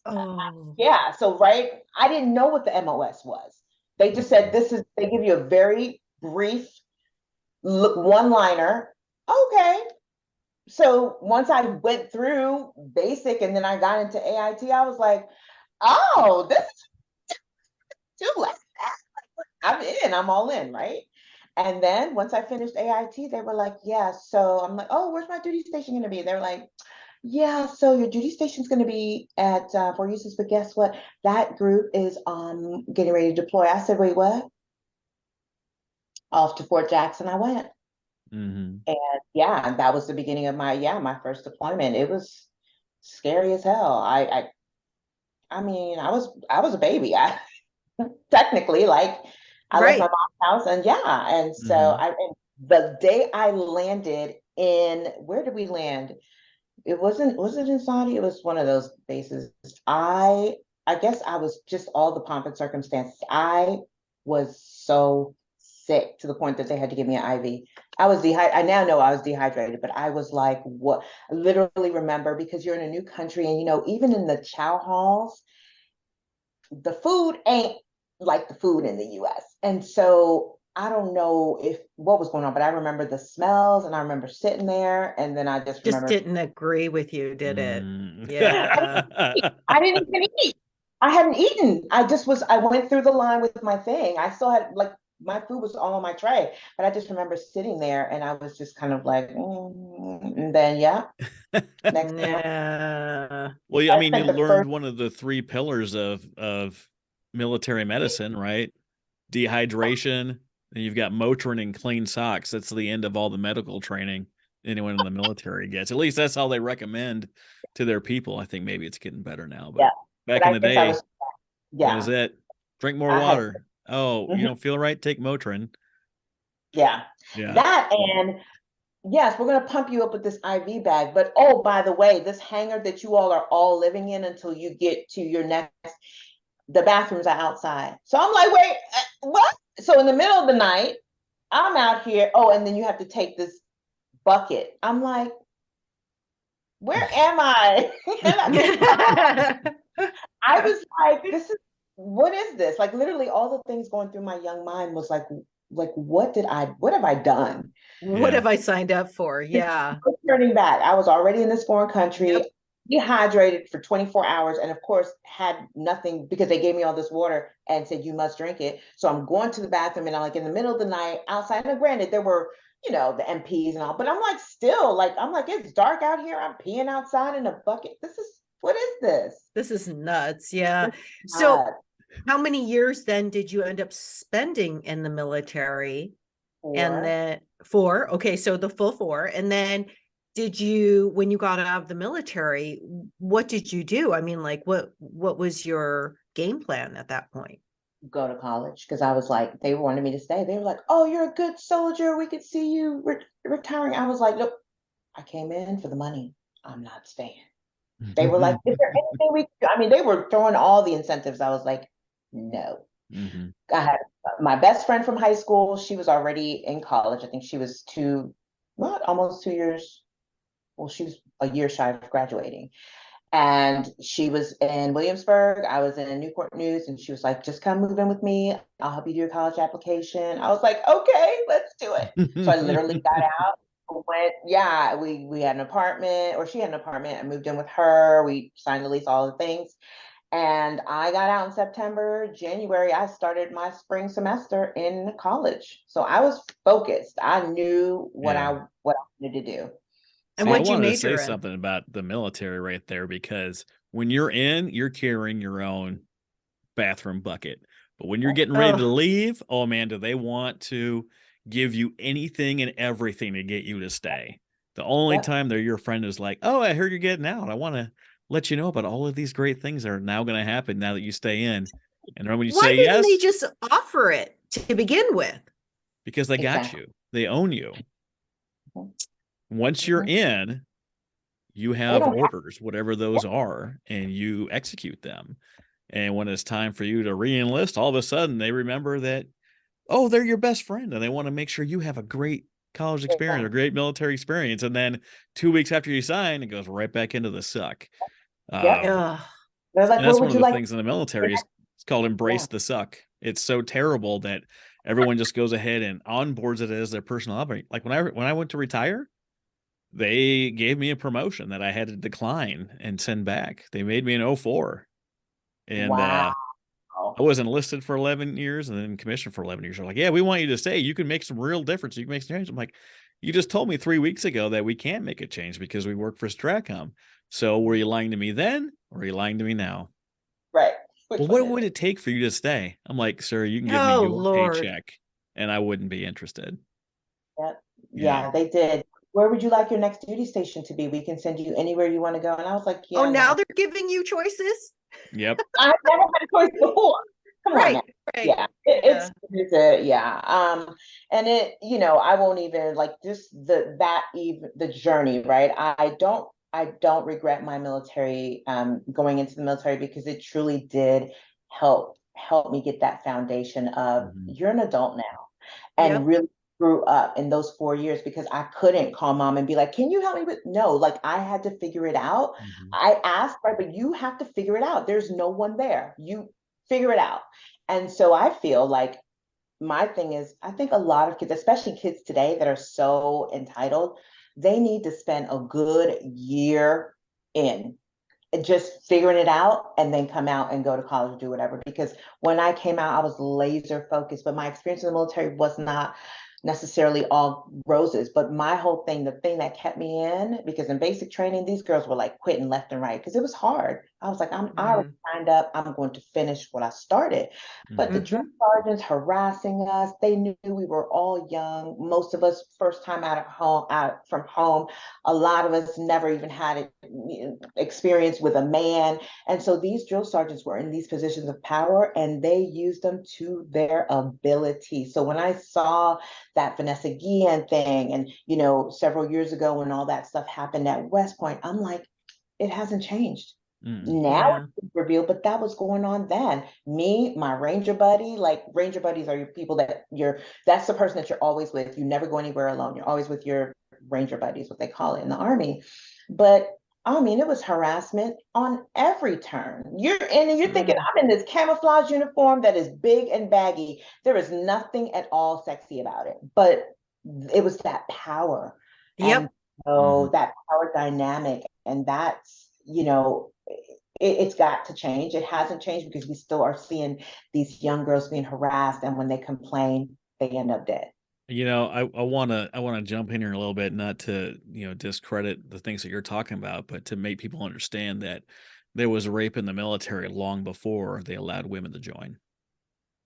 Oh, yeah. So, right, I didn't know what the MOS was. They just said, they give you a very brief one liner. Okay. So once I went through basic and then I got into AIT, I was like, oh, this is too less. I'm in, I'm all in, right? And then once I finished AIT, they were like, yeah. So I'm like, oh, where's my duty station going to be? They're like, yeah, so your duty station's going to be at Fort Eustis, but guess what? That group is getting ready to deploy. I said, wait, what? Off to Fort Jackson I went. Mhm. And yeah, that was the beginning of my first deployment. It was scary as hell. I mean, I was a baby. I technically, like, I left my right. mom's house, and yeah, and so Mhm. and the day I landed in, where did we land? It wasn't, was it in Saudi? It was one of those bases. I guess I was just all the pomp and circumstance. I was so sick to the point that they had to give me an IV. I was dehydrated. I now know I was dehydrated, but I was like, what? I literally remember, because you're in a new country, and even in the chow halls, the food ain't like the food in the US. And so I don't know if what was going on, but I remember the smells, and I remember sitting there, and then I just Just remember didn't agree with you, did it? Mm. Yeah. I didn't even eat. I hadn't eaten. I went through the line with my thing. I still had, like, my food was all on my tray, but I just remember sitting there, and I was just kind of like, and then, yeah, next thing Yeah. Well, yeah, I I mean, you spent the learned first, one of the three pillars of military medicine, right? Dehydration, and you've got Motrin and clean socks. That's the end of all the medical training anyone in the military gets. At least that's how they recommend to their people. I think maybe it's getting better now, but yeah, but back in I the guess I day, was, that was yeah, it. Drink more I had, water. Oh, you mhm, don't feel right? Take Motrin. yeah, Yeah. that. And yes, we're going to pump you up with this IV bag. But oh, by the way, this hangar that you all are all living in until you get to your next, the bathrooms are outside. So I'm like, wait, what? So in the middle of the night, I'm out here. Oh, and then you have to take this bucket. I'm like, where am I? And I was like, what is this? Like, literally all the things going through my young mind was like, what have I done? What Yeah. have I signed up for? Yeah. Turning back, I was already in this foreign country, Yep. dehydrated for 24 hours, and of course had nothing, because they gave me all this water and said you must drink it. So I'm going to the bathroom, and I'm like in the middle of the night outside. And granted, there were, the MPs and all, but I'm like, still, like, I'm like, it's dark out here. I'm peeing outside in a bucket. What is this? This is nuts. Yeah. This is So not how many years then did you end up spending in the military? And for. then 4. Okay, so the full 4. And then when you got out of the military, what did you do? I mean, like what was your game plan at that point? Go to college, because I was like, they wanted me to stay. They were like, oh, you're a good soldier. We could see you retiring. I was like, look, I came in for the money. I'm not staying. They were like, is there anything we can do? I mean, they were throwing all the incentives. I was like, no. Mhm. I had my best friend from high school. She was already in college. I think she was almost 2 years. Well, she was a year shy of graduating. And she was in Williamsburg. I was in Newport News, and she was like, just come move in with me. I'll help you do your college application. I was like, okay, let's do it. So I literally got out, went, yeah, we had an apartment, or she had an apartment. I moved in with her. We signed the lease, all the things. And I got out in September. January, I started my spring semester in college. So I was focused. I knew what Yeah. I wanted to do. And See, I what'd you wanted to say major in? something about the military right there, because when you're in, you're carrying your own bathroom bucket. But when you're getting ready to Ugh. leave, oh man, do they want to give you anything and everything to get you to stay. The only Yep. time they're your friend is like, oh, I heard you're getting out. I want to let you know about all of these great things that are now going to happen now that you stay in. And then when you Why say didn't they yes, just offer it to begin with? because they got Exactly. you, they own you. Mhm. Once you're Mhm. in, you They have don't have, orders, whatever those are, and you execute them. And when it's time for you to re-enlist, all of a sudden they remember that, oh, they're your best friend, and they want to make sure you have a great college experience or exactly. great military experience. And then 2 weeks after you sign, it goes right back into the suck. Yep. Ugh. They're like, And where that's one would of you the like? things in the military is it's called Yeah. embrace the suck. It's so terrible that everyone just goes ahead and onboards it as their personal operating. Like when I went to retire, they gave me a promotion that I had to decline and send back. They made me an 04. And Wow. I was enlisted for 11 years and then commissioned for 11 years. They're like, yeah, we want you to stay. You can make some real difference. You can make some change. I'm like, you just told me 3 weeks ago that we can't make a change because we work for Stratcom. So were you lying to me then, or are you lying to me now? Right. Which Well, one what is would it? it take for you to stay? I'm like, sir, you can give me Oh your Lord. paycheck and I wouldn't be interested. Yep. Yeah. Yeah, they did. Where would you like your next duty station to be? We can send you anywhere you want to go. And I was like, Oh, yeah, now no. they're giving you choices? Yep. I've never had a choice before. Come on now. Right, right. Yeah, Yeah. it's a, yeah. And it, I won't even like just the journey, right? I don't regret my military, going into the military, because it truly did help me get that foundation of, Mhm. you're an adult now, and Yep. really grew up in those 4 years, because I couldn't call mom and be like, can you help me with, no, like I had to figure it out. Mhm. I asked, right, but you have to figure it out. There's no one there. You figure it out. And so I feel like my thing is, I think a lot of kids, especially kids today that are so entitled, they need to spend a good year in just figuring it out, and then come out and go to college or do whatever. Because when I came out, I was laser focused, but my experience in the military was not necessarily all roses. But my whole thing, the thing that kept me in, because in basic training, these girls were like quitting left and right because it was hard. I was like, I already Mhm. signed up. I'm going to finish what I started. But the Mhm. drill Mhm. sergeants harassing us, they knew we were all young. Most of us first time out from home. A lot of us never even had experience with a man. And so these drill sergeants were in these positions of power, and they used them to their ability. So when I saw that Vanessa Guillen thing, and several years ago when all that stuff happened at West Point, I'm like, it hasn't changed. Mm. Now Yeah. it's revealed, but that was going on then. Me, my ranger buddy, like ranger buddies are your people that's the person that you're always with. You never go anywhere alone. You're always with your ranger buddies, what they call it in the army. But I mean, it was harassment on every turn. You're thinking, Mm. I'm in this camouflage uniform that is big and baggy. There is nothing at all sexy about it, but it was that power, and Yep. Mhm. that power dynamic, and that's, it's got to change. It hasn't changed because we still are seeing these young girls being harassed, and when they complain, they end up dead. I wanna jump in here a little bit, not to, discredit the things that you're talking about, but to make people understand that there was rape in the military long before they allowed women to join.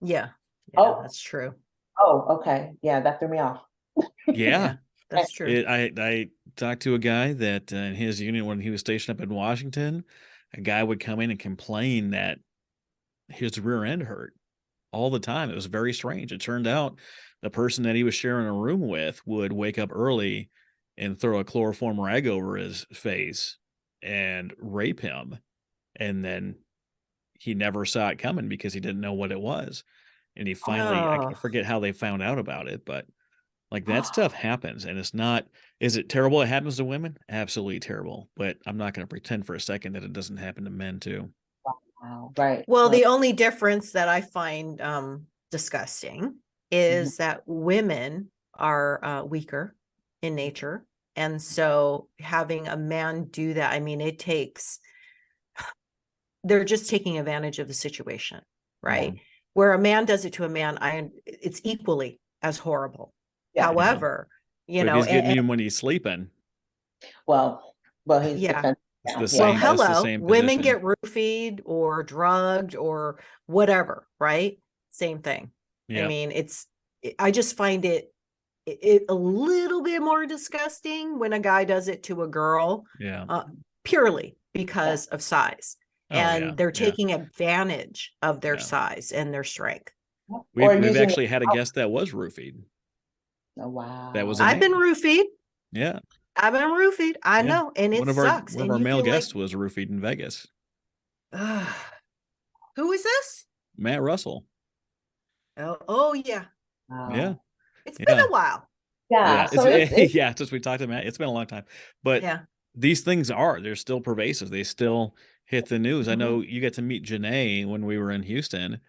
Yeah. Yeah, Oh, that's true. okay. Yeah, that threw me off. Yeah. Yeah, that's true. I talked to a guy that, in his unit when he was stationed up in Washington, a guy would come in and complain that his rear end hurt all the time. It was very strange. It turned out the person that he was sharing a room with would wake up early and throw a chloroform rag over his face and rape him, and then he never saw it coming because he didn't know what it was. And he finally, I Oh, forget how they found out about it, but Like that stuff happens, and it's not. Is it terrible? It happens to women, absolutely terrible. But I'm not going to pretend for a second that it doesn't happen to men too. Wow. Right. Well, Right. the only difference that I find disgusting is that women are weaker in nature. And so having a man do that, I mean, they're just taking advantage of the situation, right? Mhm. Where a man does it to a man, it's equally as horrible. Yeah. However, But if he's getting you when he's sleeping, Well, he's yeah. defensive it's now. the Yeah. Well, same. It's the hello, same women position. get roofied or drugged or whatever, right? Same thing. I Yeah. mean, I just find it a little bit more disgusting when a guy does it to a girl, Yeah. purely because of size. Oh yeah. And they're Yeah. taking advantage of their Yeah. size and their strength. Or We've using actually had a guest that was roofied. Oh, wow. That was a I've been man. roofied. Yeah. I've been roofied. I Yeah. know. And it sucks. One of And our you male feel like, guests was roofied in Vegas. who is this? Matt Russell. Oh yeah. Wow. Yeah. It's been Yeah. a while. Yeah. Yeah. So it's Yeah, since we talked to Matt, it's been a long time. But Yeah. these things they're still pervasive. They still hit the news. I know you get to meet Janae when we were in Houston.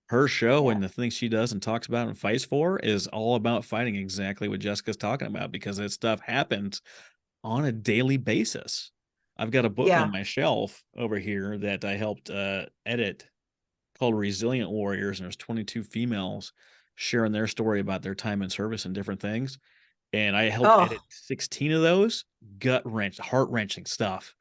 Her show and the things she does and talks about and fights for is all about fighting exactly what Jessica's talking about, because that stuff happens on a daily basis. I've got a book Yeah. on my shelf over here that I helped edit called Resilient Warriors, and there's 22 females sharing their story about their time in service and different things. And I helped edit 16 of those. Heart-wrenching stuff.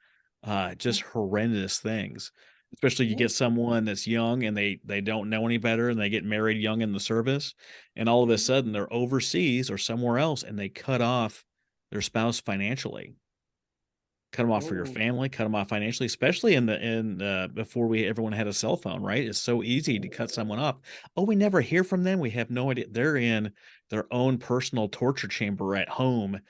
Just horrendous things. Especially you get someone that's young and they don't know any better, and they get married young in the service, and all of a sudden they're overseas or somewhere else, and they cut off their spouse financially. Cut them off for your family, cut them off financially, especially before everyone had a cell phone, right? It's so easy to cut someone off. Oh, we never hear from them. We have no idea. They're in their own personal torture chamber at home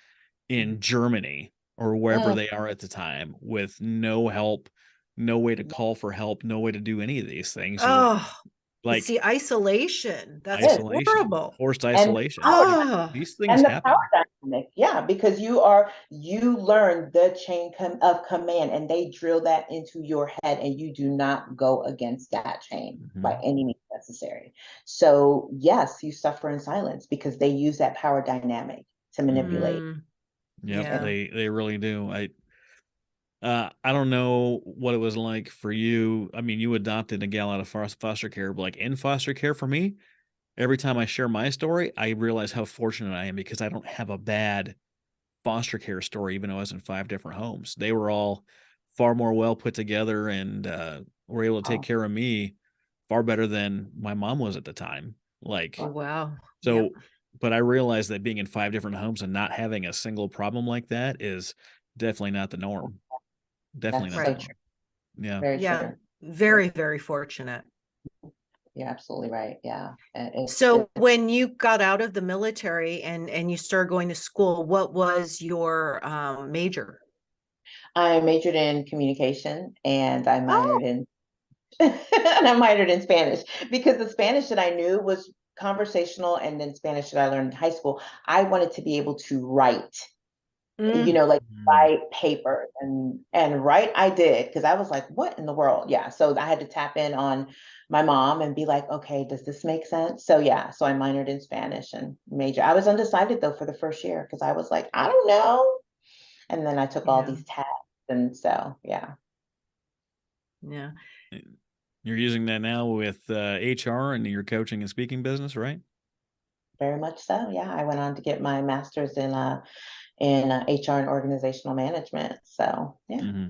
in Germany or wherever they are at the time, with no help, no way to call for help, no way to do any of these things. It's the isolation. That's Isolation, horrible. forced and isolation. Oh, These things and the happen. power dynamic, because you learn the chain of command, and they drill that into your head, and you do not go against that chain by any means necessary. So yes, you suffer in silence because they use that power dynamic to manipulate. Yep, Yeah. they really do. I don't know what it was like for you. I mean, you adopted a gal out of foster care, but like in foster care for me, every time I share my story, I realize how fortunate I am, because I don't have a bad foster care story, even though I was in 5 different homes. They were all far more well put together, and were able to take care of me far better than my mom was at the time. Like, Oh, wow. so, but I realized that being in 5 different homes and not having a single problem like that is definitely not the norm. Definitely That's not so the norm. true. Yeah. Very Yeah. true. Very, very fortunate. You're absolutely right. Yeah. So when you got out of the military and you started going to school, what was your major? I majored in communication, and I minored in and I minored in Spanish, because the Spanish that I knew was conversational, and then Spanish that I learned in high school, I wanted to be able to write, like write papers and write. I did, because I was like, what in the world? Yeah. So I had to tap in on my mom and be like, okay, does this make sense? So yeah, so I minored in Spanish and major. I was undecided though for the first year, because I was like, I don't know. And then I took all these tests, and so yeah. Yeah. You're using that now with HR and your coaching and speaking business, right? Very much so. Yeah. I went on to get my master's in HR and organizational management. So yeah.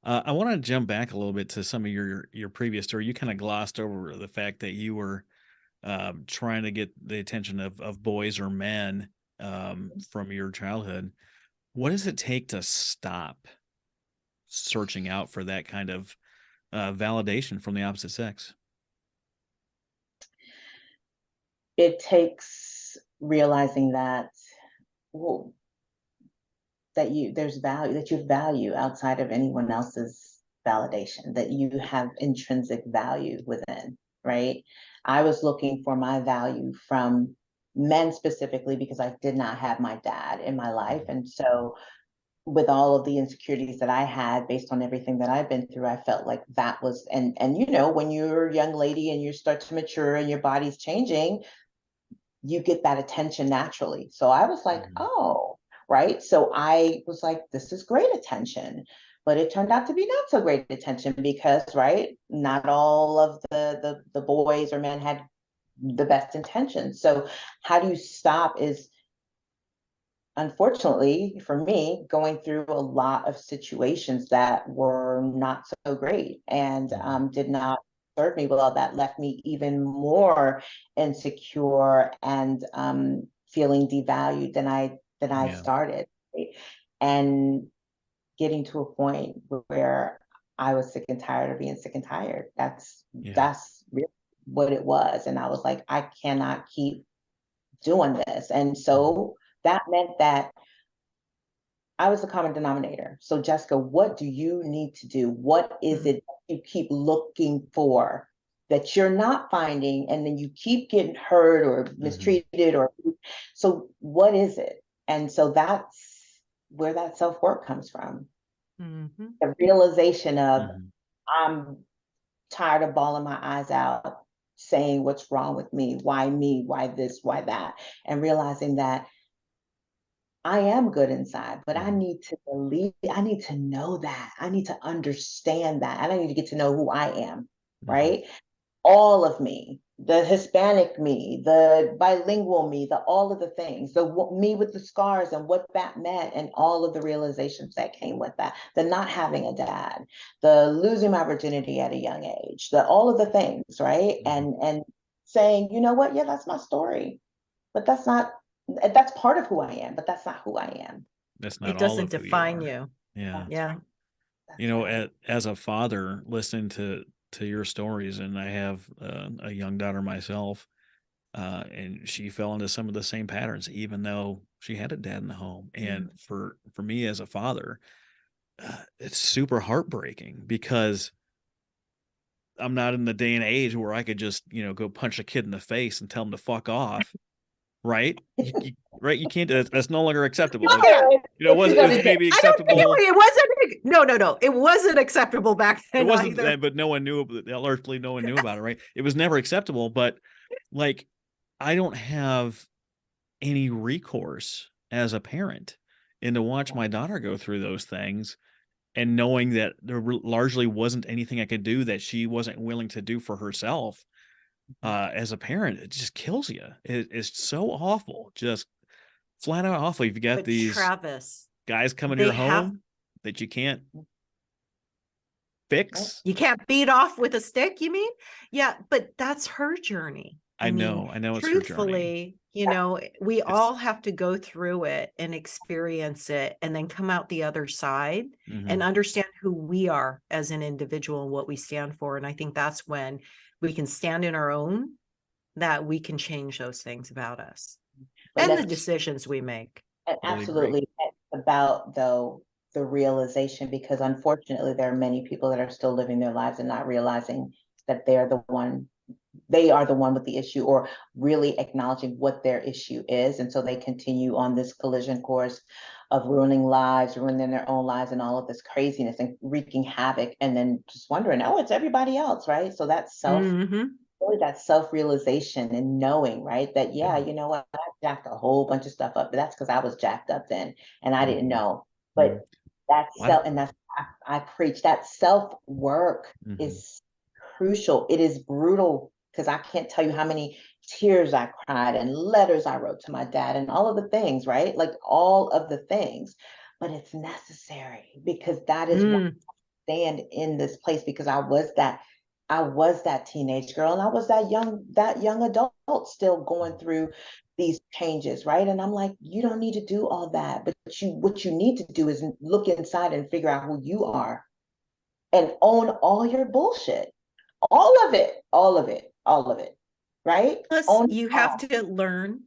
I want to jump back a little bit to some of your previous story. You kind of glossed over the fact that you were trying to get the attention of boys or men from your childhood. What does it take to stop searching out for that kind of validation from the opposite sex? It takes realizing that, well, there's value, that you have value outside of anyone else's validation, that you have intrinsic value within, right? I was looking for my value from men specifically, because I did not have my dad in my life. And so with all of the insecurities that I had based on everything that I've been through, I felt like that was, and you know, when you're a young lady and you start to mature and your body's changing, you get that attention naturally. So I was like, oh, right. So I was like, this is great attention. But it turned out to be not so great attention because, right, not all of the boys or men had the best intentions. So how do you stop is, unfortunately for me, going through a lot of situations that were not so great and did not serve me well, that left me even more insecure and feeling devalued than I started. Right? And getting to a point where I was sick and tired of being sick and tired. That's really what it was. And I was like, I cannot keep doing this. And so that meant that I was the common denominator. So Jessica, what do you need to do? What is it you keep looking for that you're not finding, and then you keep getting hurt or mistreated, or so what is it? And so that's where that self-work comes from. The realization of I'm tired of bawling my eyes out, saying what's wrong with me, why this, why that, and realizing that I am good inside, but I need to believe, I need to know that, I need to understand that, and I need to get to know who I am, right? All of me, the Hispanic me, the bilingual me, the all of the things, me with the scars and what that meant, and all of the realizations that came with that, the not having a dad, the losing my virginity at a young age, the all of the things, right? And saying, you know what, yeah, that's my story, but that's part of who I am, but that's not who I am. That's not It all doesn't of who define you are. you. Yeah. Yeah. You know, as a father, listening to your stories, and I have a young daughter myself, and she fell into some of the same patterns, even though she had a dad in the home. And for me as a father, it's super heartbreaking because I'm not in the day and age where I could just, go punch a kid in the face and tell him to fuck off. Right? Right? You can't. That's no longer acceptable. It was maybe acceptable. It wasn't. No. It wasn't acceptable back then. It wasn't, either. but no one knew. Largely, no one knew about it. Right? It was never acceptable. But like, I don't have any recourse as a parent, and to watch my daughter go through those things, and knowing that there largely wasn't anything I could do that she wasn't willing to do for herself. As a parent, it just kills you. It's so awful, just flat out awful. You've got these Travis, guys coming to your home that you can't fix. You can't beat off with a stick, you mean? Yeah, but that's her journey. I know it's her journey. We all have to go through it and experience it and then come out the other side and understand who we are as an individual and what we stand for. And I think that's when we can stand in our own, that we can change those things about us and the decisions we make. Absolutely. It's about, though, the realization, because unfortunately there are many people that are still living their lives and not realizing that they are the one with the issue, or really acknowledging what their issue is. And so they continue on this collision course of ruining their own lives and all of this craziness and wreaking havoc, and then just wondering, oh, it's everybody else, right? So that's really that self-realization and knowing, right, that you know what, I jacked a whole bunch of stuff up, but that's because I was jacked up then and I didn't know. But I preach that self-work is crucial. It is brutal, because I can't tell you how many tears I cried and letters I wrote to my dad and all of the things, right? Like all of the things, but it's necessary, because that is why I stand in this place, because I was that teenage girl, and I was that young adult still going through these changes, right? And I'm like, you don't need to do all that, but what you need to do is look inside and figure out who you are and own all your bullshit. All of it, right? Plus, you have to learn,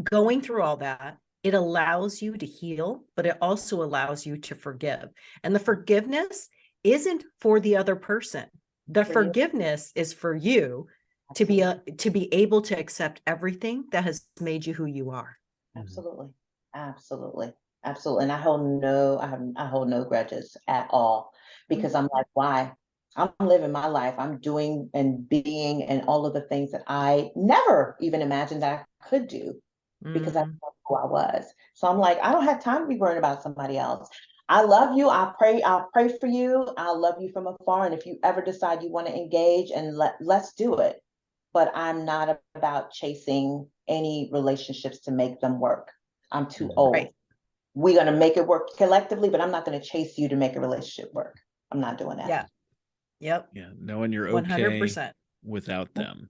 going through all that, it allows you to heal, but it also allows you to forgive. And the forgiveness isn't for the other person. The forgiveness is for you to be able to accept everything that has made you who you are. Absolutely. Absolutely. Absolutely. And I hold no grudges at all, because I'm like, why? I'm living my life. I'm doing and being and all of the things that I never even imagined that I could do, because I know who I was. So I'm like, I don't have time to be worrying about somebody else. I love you. I'll pray for you. I'll love you from afar. And if you ever decide you want to engage, and let's do it. But I'm not about chasing any relationships to make them work. I'm too old. Right. We're going to make it work collectively, but I'm not going to chase you to make a relationship work. I'm not doing that. Yeah. Yep. Yeah. Knowing you're 100%. without them.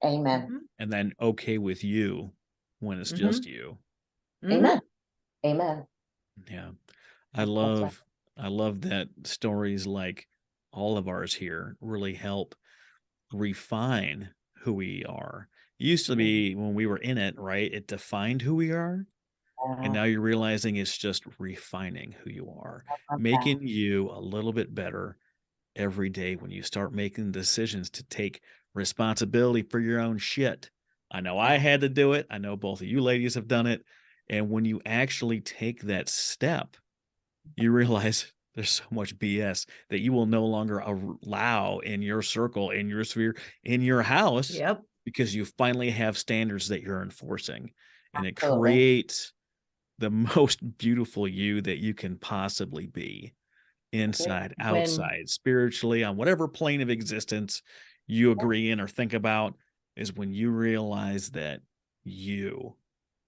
Amen. And then okay with you when it's just you. Amen. Amen. Yeah. I love that stories like all of ours here really help refine who we are. It used to be when we were in it, right? It defined who we are. And now you're realizing it's just refining who you are, making you a little bit better every day when you start making decisions to take responsibility for your own shit. I know I had to do it. I know both of you ladies have done it. And when you actually take that step, you realize there's so much BS that you will no longer allow in your circle, in your sphere, in your house, Yep. because you finally have standards that you're enforcing. And it Absolutely. creates the most beautiful you that you can possibly be, inside, outside, spiritually, on whatever plane of existence you agree in or think about, is when you realize that you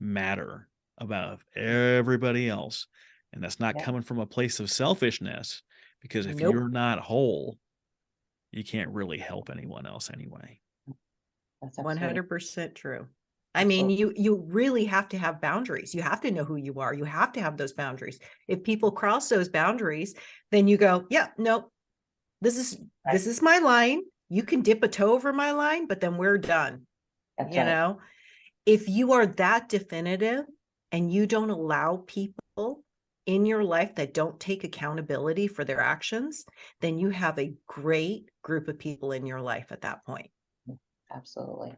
matter above everybody else. And that's not coming from a place of selfishness, because if Nope. you're not whole, you can't really help anyone else anyway. That's absolutely 100% true. I mean, you really have to have boundaries. You have to know who you are. You have to have those boundaries. If people cross those boundaries, then you go, yeah, no, this is my line. You can dip a toe over my line, but then we're done. That's You right. know, if you are that definitive and you don't allow people in your life that don't take accountability for their actions, then you have a great group of people in your life at that point. Absolutely.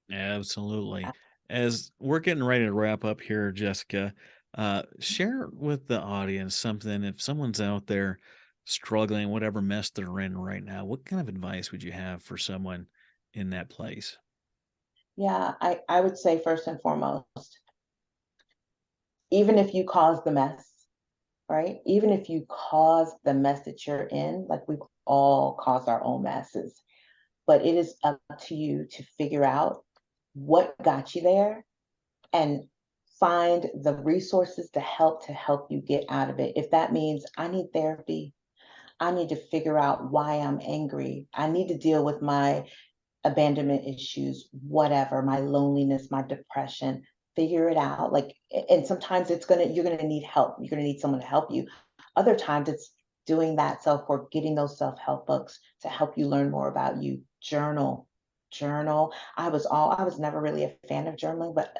Absolutely. As we're getting ready to wrap up here, Jessica, share with the audience something. If someone's out there struggling, whatever mess they're in right now, what kind of advice would you have for someone in that place? Yeah, I would say, first and foremost, even if you cause the mess, right? Even if you cause the mess that you're in, like we've all caused our own messes, but it is up to you to figure out what got you there and find the resources to help you get out of it. If that means I need therapy, I need to figure out why I'm angry, I need to deal with my abandonment issues, whatever, my loneliness, my depression, figure it out. Like, and sometimes you're gonna need help. You're gonna need someone to help you. Other times it's doing that self-work, getting those self-help books to help you learn more about you. Journal. I was never really a fan of journaling, but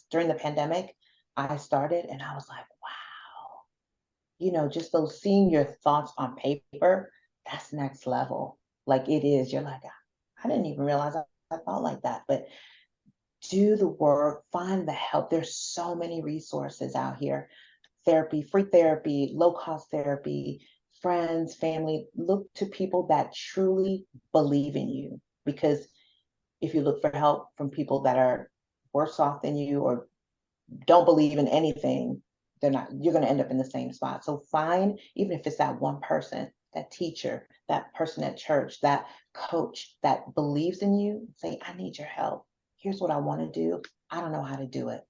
during the pandemic, I started, and I was like, wow, just those, seeing your thoughts on paper, that's next level. Like, it is. You're like, I didn't even realize I thought like that. But do the work, find the help. There's so many resources out here. Therapy, free therapy, low-cost therapy, friends, family. Look to people that truly believe in you. Because if you look for help from people that are worse off than you or don't believe in anything, you're going to end up in the same spot. So find, even if it's that one person, that teacher, that person at church, that coach that believes in you, say, I need your help. Here's what I want to do. I don't know how to do it.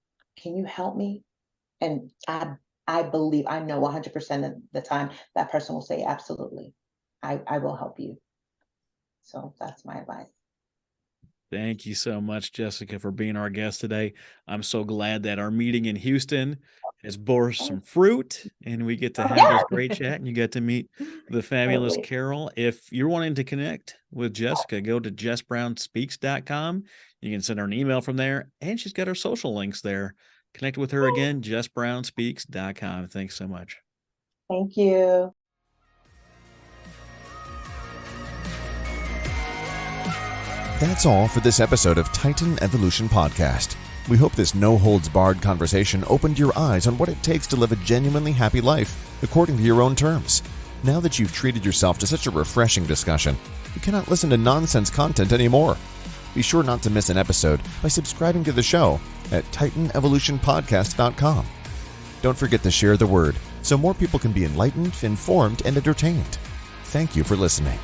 Can you help me? And I believe, I know 100% of the time that person will say, absolutely, I will help you. So that's my advice. Thank you so much, Jessica, for being our guest today. I'm so glad that our meeting in Houston has bore some fruit, and we get to have this great chat, and you get to meet the fabulous Carol. If you're wanting to connect with Jessica, go to jessbrownspeaks.com. You can send her an email from there, and she's got her social links there. Connect with her again, jessbrownspeaks.com. Thanks so much. Thank you. That's all for this episode of Titan Evolution Podcast. We hope this no-holds-barred conversation opened your eyes on what it takes to live a genuinely happy life according to your own terms. Now that you've treated yourself to such a refreshing discussion, you cannot listen to nonsense content anymore. Be sure not to miss an episode by subscribing to the show at TitanEvolutionPodcast.com. Don't forget to share the word so more people can be enlightened, informed, and entertained. Thank you for listening.